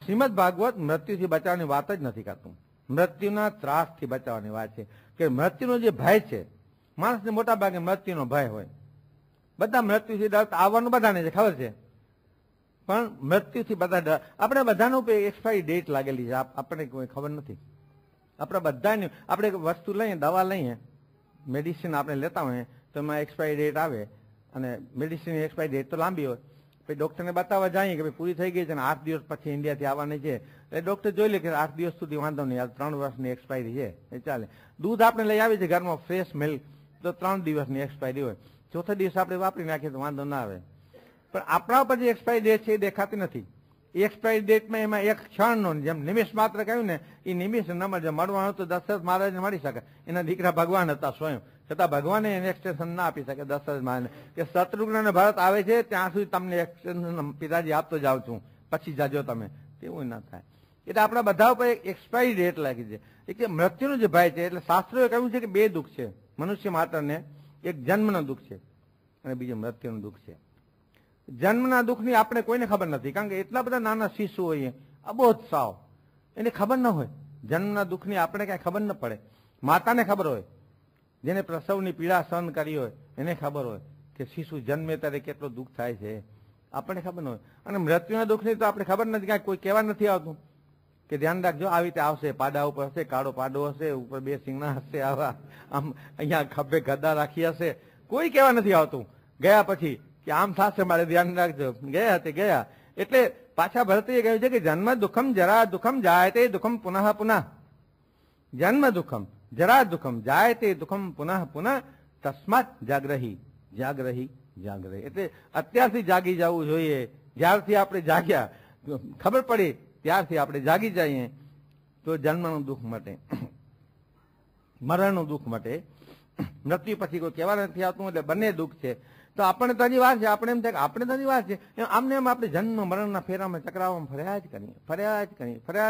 શ્રીમદ ભાગવત મૃત્યુથી બચાવવાની વાત જ નથી કરતું, મૃત્યુના ત્રાસથી બચાવવાની વાત છે. કે મૃત્યુનો જે ભય છે, માણસને મોટા ભાગે મૃત્યુનો ભય હોય. બધા મૃત્યુથી ડરતા આવવાનું બધાને છે, ખબર છે, પણ મૃત્યુથી બધા ડર. આપણે બધાનો એક્સપાયરી ડેટ લાગેલી છે, આપણને કોઈ ખબર નથી. આપણે બધાને આપણે વસ્તુ લઈએ, દવા લઈએ, મેડિસિન આપણે લેતા હોઈએ તો એમાં એક્સપાયરી ડેટ આવે, અને મેડિસિનની એક્સપાયરી ડેટ તો લાંબી હોય. પછી ડોક્ટરને બતાવવા જઈએ કે ભાઈ પૂરી થઈ ગઈ છે અને 8 દિવસ પછી ઇન્ડિયાથી આવવાની છે. એટલે ડોક્ટર જોઈ લે કે 8 દિવસ સુધી વાંધો નહીં, 3 વર્ષની એક્સપાયરી છે, એ ચાલે. દૂધ આપણે લઈ આવી છે ઘરમાં, ફ્રેશ મિલ્ક, તો 3 દિવસની એક્સપાયરી હોય. ચોથા દિવસ આપણે વાપરી નાખીએ તો વાંધો ના આવે. પણ આપણા ઉપર જે એક્સપાયરી ડેટ છે એ દેખાતી નથી. એ એક્સપાયરી ડેટમાં એમાં એક ક્ષણનો, જેમ નિમિષ માત્ર કહ્યું ને, એ નિમિષ નંબર જે મળવાનું તો દશરથ મહારાજને મળી શકે. એના દીકરા ભગવાન હતા સ્વયં, છતાં ભગવાને એને એક્સટેન્શન ના આપી શકે દશરથ મહારાજને. કે શત્રુઘ્ન અને ભરત આવે છે ત્યાં સુધી તમને એક્સટેન્શન પિતાજી આપતો જાઉં છું, પછી જાજો તમે. તેવું ના થાય. એટલે આપણા બધા ઉપર એક્સપાયરી ડેટ લાગી છે. એક મૃત્યુનો જે ભય છે, એટલે શાસ્ત્રોએ કહ્યું છે કે 2 દુઃખ છે મનુષ્ય માત્રને. એક જન્મનો દુઃખ છે અને બીજું મૃત્યુનું દુઃખ છે. જન્મના દુઃખની આપણે કોઈને ખબર નથી, કારણ કે એટલા બધા નાના શિશુ હોઈએ, અબોધ સાવ, એને ખબર ન હોય. જન્મના દુઃખની આપણે કઈ ખબર ન પડે. માતાને ખબર હોય, જેને પ્રસવની પીડા સહન કરી હોય એને ખબર હોય કે શિશુ જન્મે ત્યારે કેટલો દુઃખ થાય છે, આપણને ખબર ન હોય. અને મૃત્યુના દુઃખની તો આપણે ખબર નથી, કાંઈ કોઈ કહેવા નથી આવતું કે ધ્યાન રાખજો આવી રીતે આવશે, પાડા ઉપર હશે, કાળો પાડો હશે, ઉપર 2 સિંગણા હશે, આવા આમ અહીંયા ખભે ગદા રાખી હશે, કોઈ કહેવા નથી આવતું. ગયા પછી કે આમ થશે, મારે ધ્યાન રાખજો. ગયા તે ગયા. એટલે પાછા ભરતે કહ્યું છે કે જન્મ દુઃખમ જરા દુઃખમ જાયતે દુઃખમ પુનઃ પુનઃ. જન્મ દુઃખમ જરા દુઃખમ જાયતે દુઃખમ પુનઃ પુનઃ, તસ્માત જાગ્રહી જાગ્રહી જાગ્રહી. એટલે અત્યારથી જાગી જવું જોઈએ. જ્યારથી આપણે જાગ્યા, ખબર પડી ત્યારથી આપણે જાગી જઈએ તો જન્મનું દુઃખ મટે, મરણનું દુઃખ મટે. મૃત્યુ પછી કોઈ કહેવા નથી આવતું, એટલે બંને દુઃખ છે. તો આપણને તો હજી વાર છે. આપણે એમ થાય કે આપણે તો હજી વાર છે. આમને એમ આપણે જન્મ મરણના ફેરામાં ચક્રાવામાં ફર્યા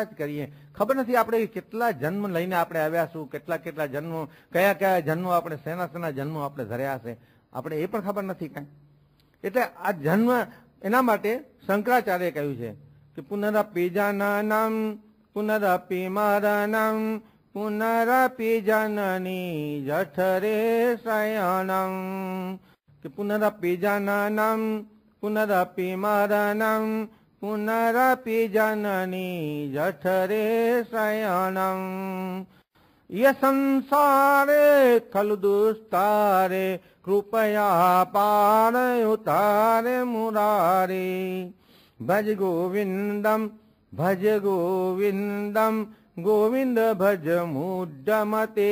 જ કરીએ. ખબર નથી આપણે કેટલા જન્મ લઈને આપણે આવ્યા છું, કેટલા જન્મો, કયા જન્મો આપણે શેના જન્મો આપણે ધર્યા છે, આપણે એ પણ ખબર નથી કાંઈ. એટલે આ જન્મ, એના માટે શંકરાચાર્ય કહ્યું છે કે પુનરપી જનનમ પુનરપી મરણમ પુનરપી જનની જઠરે શયનમ. કે પુનરપી જનનમ પુનરપી મરણમ પુનરપી જનની જઠરે શયનમ. ય સંસારે ખલુ દુસ્તારે કૃપયા પારયુતારે મુરારે. ભજ ગોવિંદમ ગોવિંદ ભજ મુડ્ડમતે.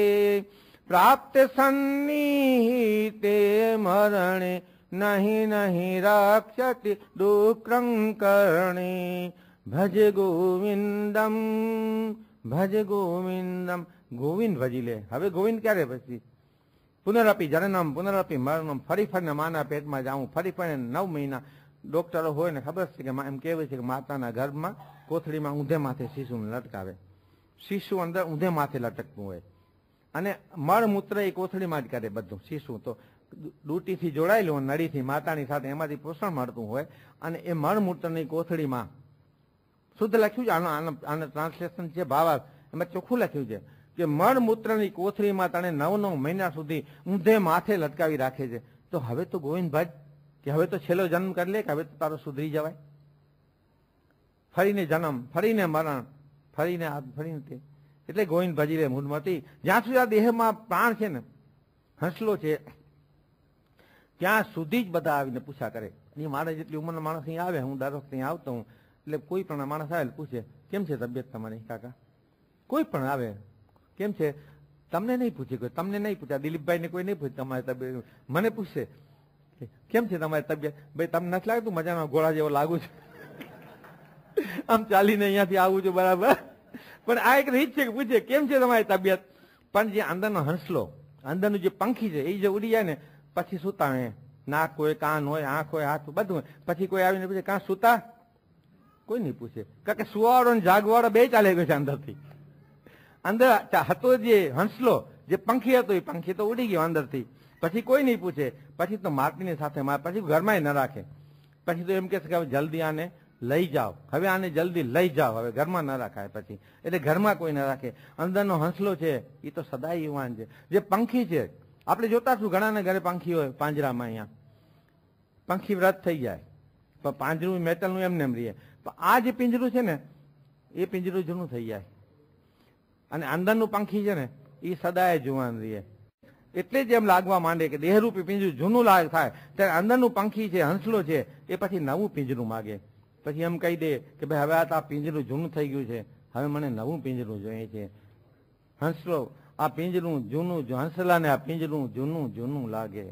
પ્રાપ્ત સન્નિહિતે મરણે નહીં રક્ષતિ દુઃખંકરણે. ભજ ગોવિંદમ ગોવિંદ ભજી લે. હવે ગોવિંદ ક્યારે પછી? પુનરપી જનનમ પુનરપી મરણમ. ફરી ફરીને માના પેટમાં જાઉં, ફરી ફરીને 9 મહિના. ડોક્ટરો હોય ને ખબર છે કે એમ કહેવાય છે કે માતાના ગર્ભમાં કોથળીમાં ઊંધે માથે શિશુને લટકાવે. શિશુ અંદર ઊંધે માથે લટકતું હોય અને મળમૂત્ર એ કોથળીમાં જ કરે બધું શિશુ. તો ડૂટીથી જોડાયેલું હોય, નળીથી માતાની સાથે એમાંથી પોષણ મળતું હોય, અને એ મળમૂત્રની કોથળીમાં શુદ્ધ લખ્યું છે, આનો ટ્રાન્સલેશન છે ભાવાર્થ, એમાં ચોખ્ખું લખ્યું છે કે મળમૂત્રની કોથળીમાં તને 9 મહિના સુધી ઊંધે માથે લટકાવી રાખે છે. તો હવે તો ગોવિંદભાઈ કે હવે તો છેલ્લો જન્મ કરી લે, કે હવે તો તારો સુધરી જવાય. ફરીને જન્મ, ફરીને મરણ, ફરીને આ ફરીને તે. એટલે ગોવિંદ ભજી લે મૂળમતી. જ્યાં સુધી આ દેહમાં પ્રાણ છે ને, હંસલો છે, ત્યાં સુધી જ બધા આવીને પૂછા કરે. એ મારે જેટલી ઉંમરના માણસ અહીં આવે, હું દર વખતે અહીં આવતો હું, એટલે કોઈ પણ માણસ આવે પૂછે કેમ છે તબિયત તમારી કાકા. કોઈ પણ આવે કેમ છે, તમને નહીં પૂછે કોઈ, તમને નહીં પૂછે, દિલીપભાઈને કોઈ નહીં પૂછે તમારી તબિયત. મને પૂછશે કેમ છે તમારી તબિયત. ભાઈ તમને નથી લાગતું મજાનો ગોળા જેવો લાગુ છે, આમ ચાલીને અહીંયાથી આવું છું બરાબર. પણ આ એક રીત છે કે પૂછે કેમ છે તમારી તબિયત. પણ જે અંદરનો હંસલો, અંદરનું જે પંખી છે, એ જે ઉડી જાય ને પછી સુતા, નાક હોય, કાન હોય, આંખ હોય, હાથ બધું હોય, પછી કોઈ આવીને પૂછે કાં સુતા, કોઈ નહીં પૂછે. કારણ કે સુવાળો ને જાગવાળો બે ચાલે ગયો છે અંદરથી. અંદર હતો જે હંસલો, જે પંખી હતો, એ પંખી તો ઉડી ગયો અંદરથી. પછી કોઈ નહીં પૂછે. પછી તો માટીની સાથે માર, પછી ઘરમાં ન રાખે. પછી તો એમ કે હવે જલ્દી આને લઈ જાઓ, હવે આને જલ્દી લઈ જાઓ, હવે ઘરમાં ન રાખાય. પછી એટલે ઘરમાં કોઈ ન રાખે. અંદરનો હંસલો છે એ તો સદાય યુવાન છે. જે પંખી છે, આપણે જોતા છું ઘણાના ઘરે પંખી હોય પાંજરામાં, અહીંયા પંખી વ્રત થઈ જાય, પણ પાંજરું મેટલનું એમને એમ રહીએ. પણ આ જે પિંજરું છે ને, એ પિંજરું જૂનું થઈ જાય, અને અંદરનું પંખી છે ને એ સદાય જુવાન રહીએ. એટલે જ એમ લાગવા માંડે કે દેહરૂપી પિંજરું જૂનું થાય, ત્યારે અંદરનું પંખી છે, હંસલો છે, એ પછી નવું પિંજરું માગે. પછી એમ કહી દે કે ભાઈ હવે આ પિંજરું જૂનું થઈ ગયું છે, હવે મને નવું પિંજરું જોઈએ છે. હંસલો આ પિંજરું જૂનું, હંસલાને આ પિંજરું જૂનું જૂનું લાગે.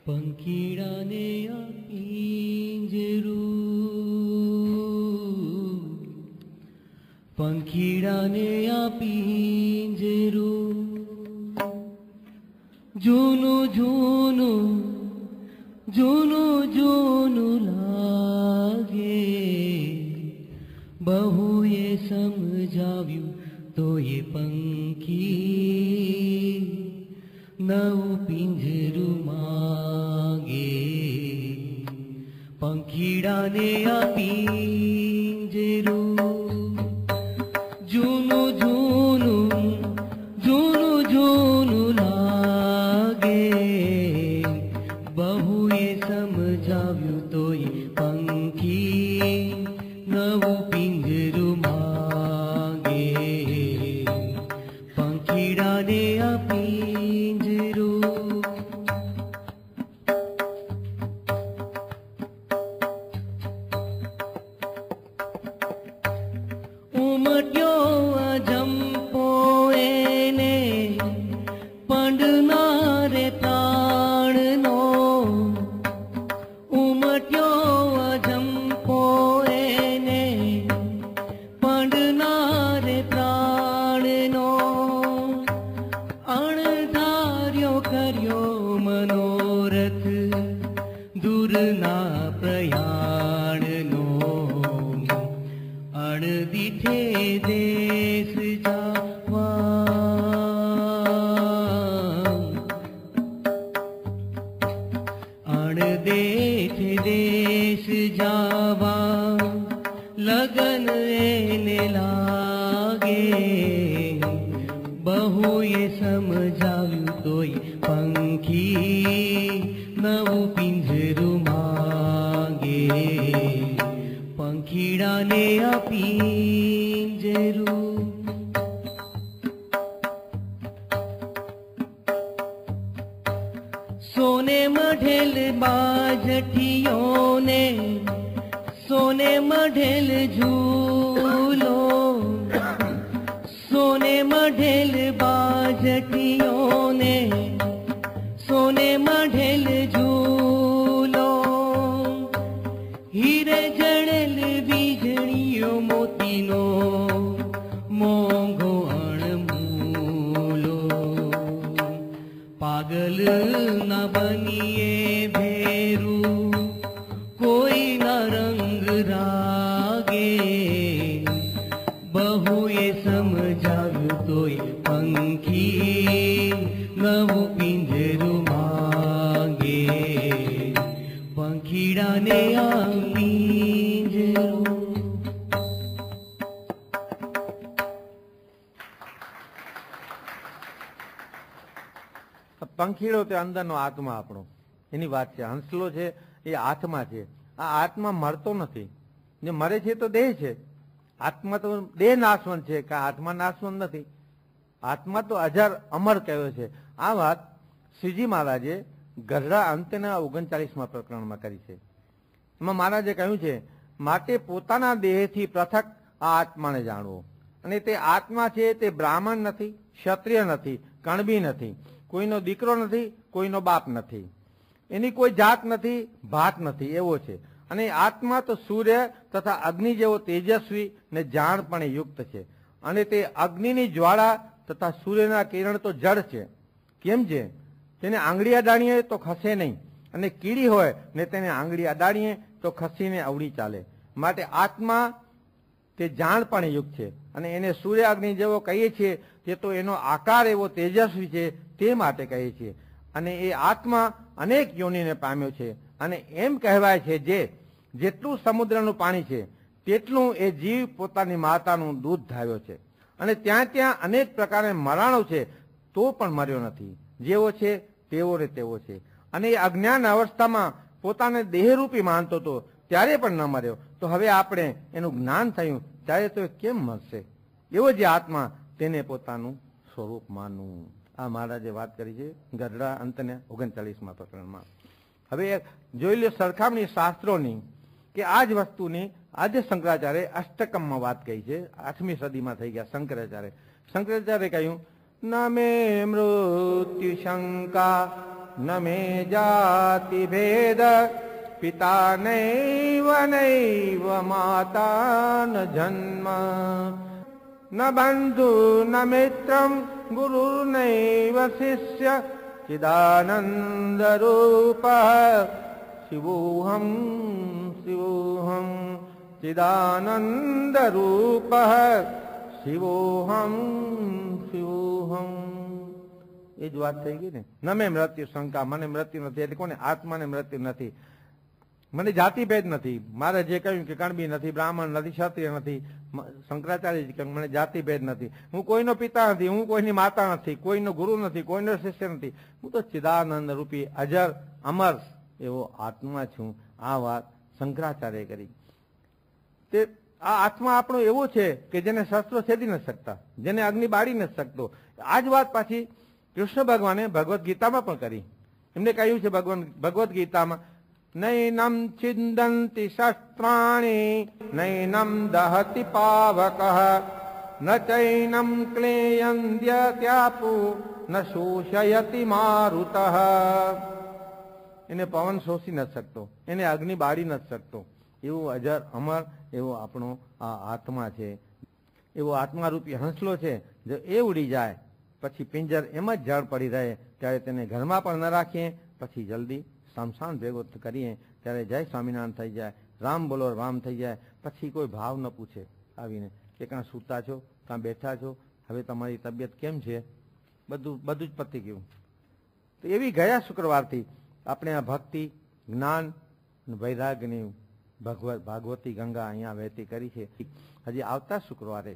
પંખીડાને આ પિંજરું, પંખીડાને આ પિંજરું, જૂનું જૂનું જૂનું જૂનું લાગે. બહુએ સમજાવ્યું તો એ પંખી નવું પિંજરું માગે. પંખીડાને આ પિંજરું, જૂનું જૂનું જૂનું જૂનું લાગે. બહુએ સમજાવ્યું તો એ પંખી નવું પિંજરું માગે. પંખીડાને આ પિંજરું. ઉમટ્યો અજંપો એને પંડનારે પ્રાણનો. ઉમટ્યો અજંપો એને પંડનારે પ્રાણનો. અણધાર્યો કર્યો મનોરથ દૂરના પ્રયાણનો. અણદીઠે દેશ જાવા, અણદેઠે દેશ જાવા લગન એને લાગે. બહુએ સમજાવ્યું તોય પંખી નવું પિંજરું માગે. પંખીડાને આ પિંજરું. સોને મઢેલ બાજઠીઓને, સોને મઢેલ ઝૂલો. સોને મઢેલ બાજઠીઓને, સોને મઢેલ ઝૂલો. હીરે જડેલ વીજળીઓ મોતીનો મોંઘો અણમૂલો. પાગલ ના બનીએ ભેરું કોઈ ના રંગ રાગે. બહુએ સમજાવ્યું તોય પંખી નવું પિંજરું પંખીડાને આ પિંજરો. પંખીડો તે અંદરનો આત્મા આપણો, એની વાત છે. હંસલો છે એ આત્મા છે. આ આત્મા મરતો નથી. જે મરે છે તો દેહ છે. આત્મા તો દેહ નાશવંત છે, કે આત્મા નાશવંત નથી. આત્મા તો અજર અમર કહ્યો છે. આ વાત શ્રીજી મહારાજે ગઢડા અંતના 39મા પ્રકરણમાં કરી છે. એમાં મહારાજે કહ્યું છે, માટે પોતાના દેહથી પૃથક આ આત્માને જાણવો. અને તે આત્મા છે તે બ્રાહ્મણ નથી, ક્ષત્રિય નથી, કણબી નથી, કોઈનો દીકરો નથી, કોઈનો બાપ નથી, એની કોઈ જાત નથી, ભાત નથી, એવો છે. અને આત્મા તો સૂર્ય તથા અગ્નિ જેવો તેજસ્વી ને જાણપણે યુક્ત છે. અને તે અગ્નિની જ્વાળા તથા સૂર્યના કિરણ તો જળ છે. કેમ છે? તેને આંગળી અડાણીએ તો ખસે નહીં, અને કીડી હોય ને તેને આંગળી અડાણીએ તો ખસીને અવળી ચાલે. માટે આત્મા તે જાણપણે યુક્ત છે. અને એને સૂર્ય અગ્નિ જેવો કહીએ છીએ તે તો એનો આકાર એવો તેજસ્વી છે, તે માટે કહીએ છીએ. અને એ આત્મા અનેક યોનિને પામ્યો છે. અને એમ કહેવાય છે જેટલું સમુદ્રનું પાણી છે તેટલું એ જીવ પોતાની માતાનું દૂધ ધાવ્યો છે. અને ત્યાં અનેક પ્રકારે મરાણો છે, તો પણ મર્યો નથી. જેવો છે તેવો ને તેવો છે. અને એ અજ્ઞાન અવસ્થામાં પોતાને દેહરૂપી માનતો હતો, ત્યારે પણ ન મર્યો. તો હવે આપણે એનું જ્ઞાન થયું ત્યારે તો એ કેમ મરશે? એવો જે આત્મા તેને પોતાનું સ્વરૂપ માનવું. આ મહારાજે વાત કરી છે ગઢડા અંતને 39મા પ્રકરણમાં. હવે જોઈ લો સરખામણી શાસ્ત્રોની, કે આ જ વસ્તુની આજે શંકરાચાર્ય અષ્ટકમમાં વાત કહી છે. 8મી સદીમાં થઈ ગયા શંકરાચાર્ય. શંકરાચાર્ય કહ્યું, ન મે મૃત્યુ શંકા ન મે જાતિ ભેદ પિતા નૈવ નૈવ માતા ન જન્મ ન બંધુ ન મિત્રમ ગુરુ નૈવ શિષ્ય ચિદાનંદ રૂપ શિવોહમ શિવોહમ ચિદાનંદ રૂપ શિવોહમ શિવોહમ. એ જ વાત થઈ ગઈ ને. ન મેં મૃત્યુ શંકા, મને મૃત્યુ નથી. એટલે કોને? આત્માને મૃત્યુ નથી. મને જાતિભેદ નથી. મારે જે કહ્યું કે કણબી નથી, બ્રાહ્મણ નથી, ક્ષત્રિય નથી. શંકરાચાર્ય કહ્યું મને જાતિભેદ નથી. હું કોઈનો પિતા નથી, હું કોઈની માતા નથી, કોઈનો ગુરુ નથી, કોઈનો શિષ્ય નથી. હું તો ચિદાનંદ રૂપી અજર અમર એવો આત્મા છું. આ વાત શંકરાચાર્ય કરી. તે આ આત્મા આપણો એવો છે કે જેને શસ્ત્રો છેદી નથી શકતા, જેને અગ્નિ બાળી નથી શકતો. આ જ વાત પાછી કૃષ્ણ ભગવાને ભગવદ્ ગીતામાં પણ કરી. એમને કહ્યું છે ભગવદ્ ગીતામાં, નૈનમ છિંદંતિ શસ્ત્રાણી નૈનમ દહતિ પાવક ન ચૈનમ ક્લેયંદ્યત્યાપુ ન શોષયતિ મારુતઃ. એને પવન શોષી નથી શકતો, એને અગ્નિ બાળી નથી શકતો. એવું અજર અમર એવો આપણો આ આત્મા છે. એવો આત્મારૂપી હંસલો છે. જો એ ઉડી જાય પછી પિંજર એમ જ જળ પડી રહે, ત્યારે તેને ઘરમાં પણ ન રાખીએ, પછી જલ્દી શમશાન ભેગો કરીએ ત્યારે જય સ્વામિનારાયણ થઈ જાય, રામ બોલો રામ થઈ જાય. પછી કોઈ ભાવ ન પૂછે આવીને કે કાં સૂતા છો, કાં બેઠા છો, હવે તમારી તબિયત કેમ છે, બધું જ પતી ગયું. તો એવી ગયા શુક્રવારથી આપણે આ ભક્તિ, જ્ઞાન, વૈરાગ્યની ભાગવતી ગંગા અહીંયા વહેતી કરી છે. હજી આવતા શુક્રવારે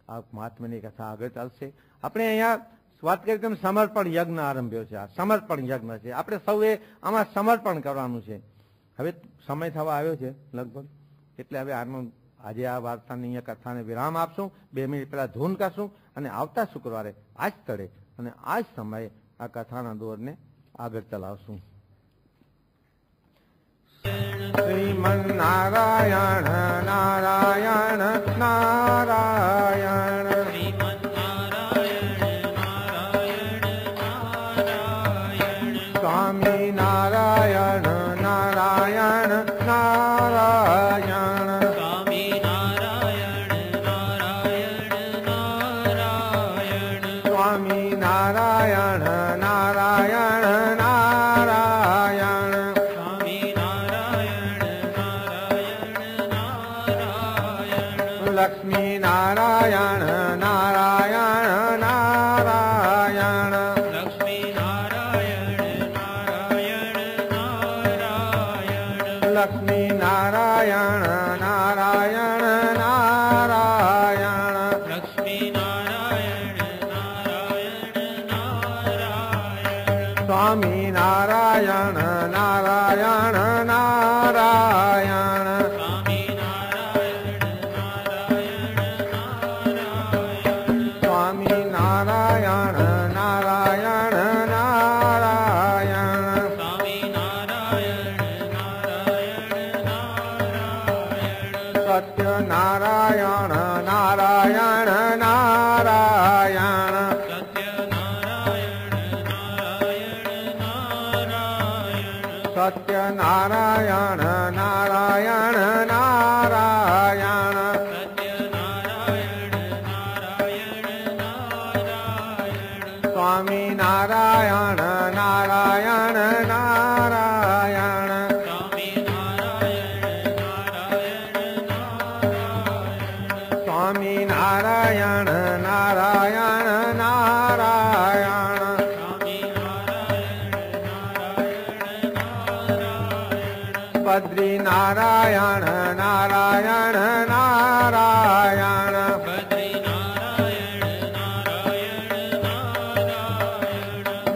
આ મહાત્માની કથા આગળ ચાલશે. આપણે અહીંયા વાત કરી તેમ સમર્પણ યજ્ઞ આરંભ્યો છે. આ સમર્પણ યજ્ઞ છે. આપણે સૌએ આમાં સમર્પણ કરવાનું છે. હવે સમય થવા આવ્યો છે લગભગ, એટલે હવે આજે આ વાર્તાની અહીંયા કથાને વિરામ આપશું. 2 મિનિટ પહેલા ધૂન કરશું અને આવતા શુક્રવારે આ જ સ્થળે અને આ જ સમયે આ કથાના દોરને આગળ ચલાવશું. શ્રીમન નારાયણ નારાયણ નારાયણ સ્વામી નારાયણ નારાયણ નારાયણ સ્વામી નારાયણ નારાયણ નારાયણ સ્વામી નારાયણ નારાયણ નારાયણ સ્વામી નારાયણ નારાયણ નારાયણ લક્ષ્મી નારાયણ નારાયણ નારાયણ લક્ષ્મી નારાયણ નારાયણ નારાયણ લક્ષ્મી નારાયણ નારાયણ નારાયણ લક્ષ્મી નારાયણ નારાયણ નારાયણ સ્વામી નારાયણ નારાયણ નારાયણ સ્વામી નારાયણ નારાયણ નારાયણ સ્વામી નારાયણ નારાયણ નારાયણ સ્વામી નારાયણ નારાયણ નારાયણ સત્ય નારાયણ નારાયણ નારાયણ સત્ય નારાયણ નારાયણ નારાયણ સત્ય નારાયણ નારાયણ નારાયણ સત્ય નારાયણ નારાયણ નારાયણ સ્વામી નારાયણ નારાયણ નારાયણ સ્વામી નારાયણ નારાયણ નારાયણ સ્વામી નારાયણ નારાયણ નારાયણ સ્વામી નારાયણ નારાયણ નારાયણ બદ્રી નારાયણ નારાયણ નારાયણ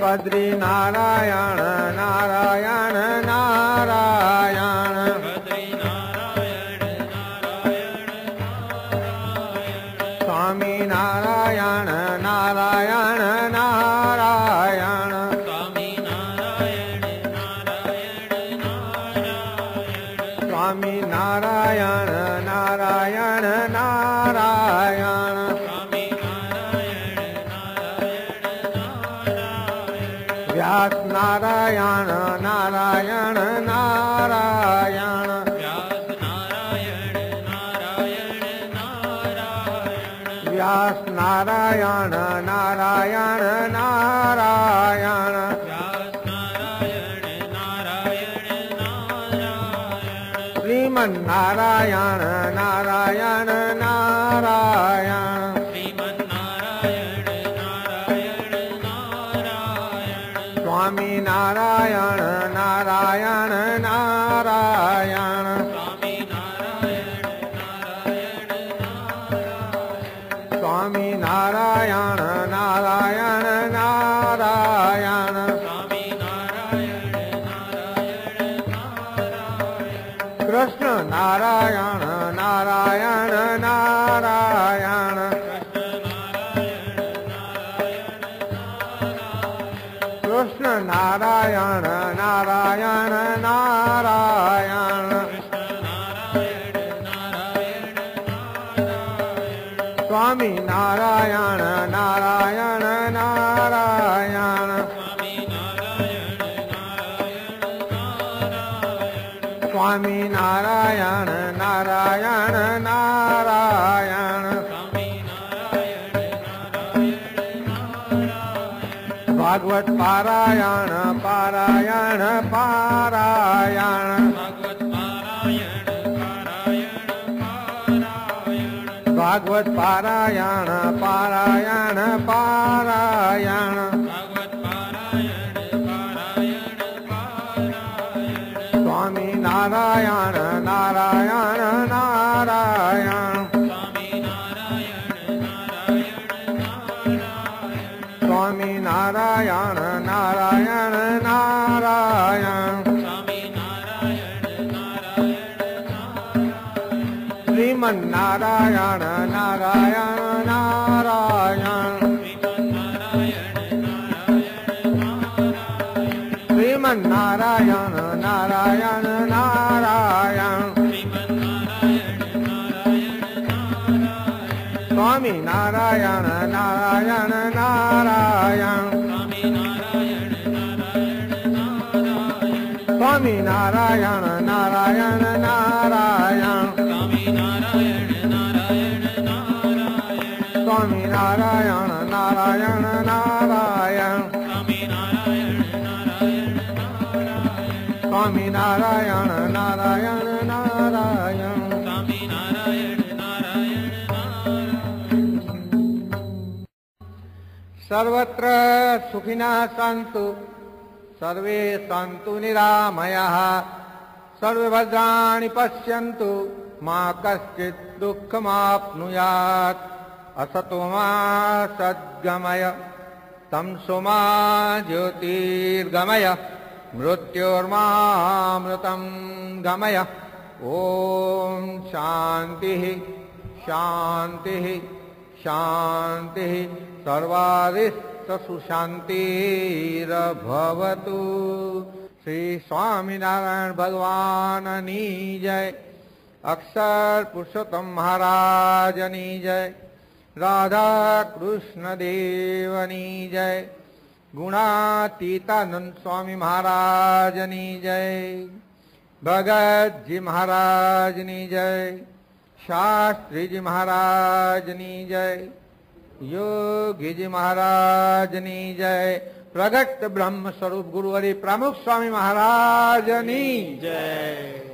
બદ્રી નારાયણ નારાયણ નારાયણ બદ્રી નારાયણ નારાયણ નારાયણ બદ્રી નારાયણ નારાયણ નારાયણ સ્વામી નારાયણ નારાયણ નારાયણ સ્વામી નારાયણ નારાયણ નારાયણ સ્વામી નારાયણ નારાયણ નારાયણ સ્વામી નારાયણ નારાયણ નારાયણ વ્યાસ નારાયણ નારાયણ નારાયણ વ્યાસ નારાયણ નારાયણ નારાયણ વ્યાસ નારાયણ નારાયણ નારાયણ વ્યાસ નારાયણ નારાયણ નારાયણ શ્રીમન નારાયણ નારાયણ નારાયણ શ્રીમન નારાયણ નારાયણ નારાયણ સ્વામી નારાયણ નારાયણ નારાયણ સ્વામી નારાયણ નારાયણ નારાયણ સ્વામી નારાયણ નારાયણ નારાયણ સ્વામી નારાયણ નારાયણ નારાયણ કૃષ્ણ નારાયણ નારાયણ નારાયણ કૃષ્ણ નારાયણ નારાયણ નારાયણ સ્વામી નારાયણ નારાયણ નારાયણ સ્વામી નારાયણ નારાયણ નારાયણ ભાગવત પારાયણ પારાયણ પારાયણ ભાગવત પારાયણ પારાયણ પારાયણ સ્વામી નારાયણ નારાયણ નારાયણ સ્વામી નારાયણ નારાયણ નારાયણ શ્રીમન નારાયણ નારાયણ નારાયણ શ્રીમન નારાયણ નારાયણ નારાયણ સ્વામી નારાયણ નારાયણ નારાયણ સ્વામી નારાયણ નારાયણ નારાયણ સ્વામી નારાયણ નારાયણ નારાયણ સ્વામી નારાયણ નારાયણ નારાયણ સર્વત્ર સુખિનઃ સંતુ સર્વે સંતુ નિરામયઃ सर्वे भद्राणि पश्यन्तु मा कश्चित् दुःखमाप्नुयात् असतो मा सद्गमय तमसो मा ज्योतिर्गमय मृत्योर्मामृतं गमय ओम शांति शांति शांति सर्वारिष्ट सुशांतिर्भवतु। श्री स्वामीनारायण भगवाननी जय। अक्षर पुरुषोत्तम महाराजनी जय। राधा कृष्ण देवनी जय। गुणातीतानंद स्वामी महाराजनी जय। भगत जी महाराजनी जय। शास्त्री जी महाराजनी जय। योगी जी महाराजनी जय। प्रगट ब्रह्म स्वरूप गुरु हरि प्रमुख स्वामी महाराजनी जय।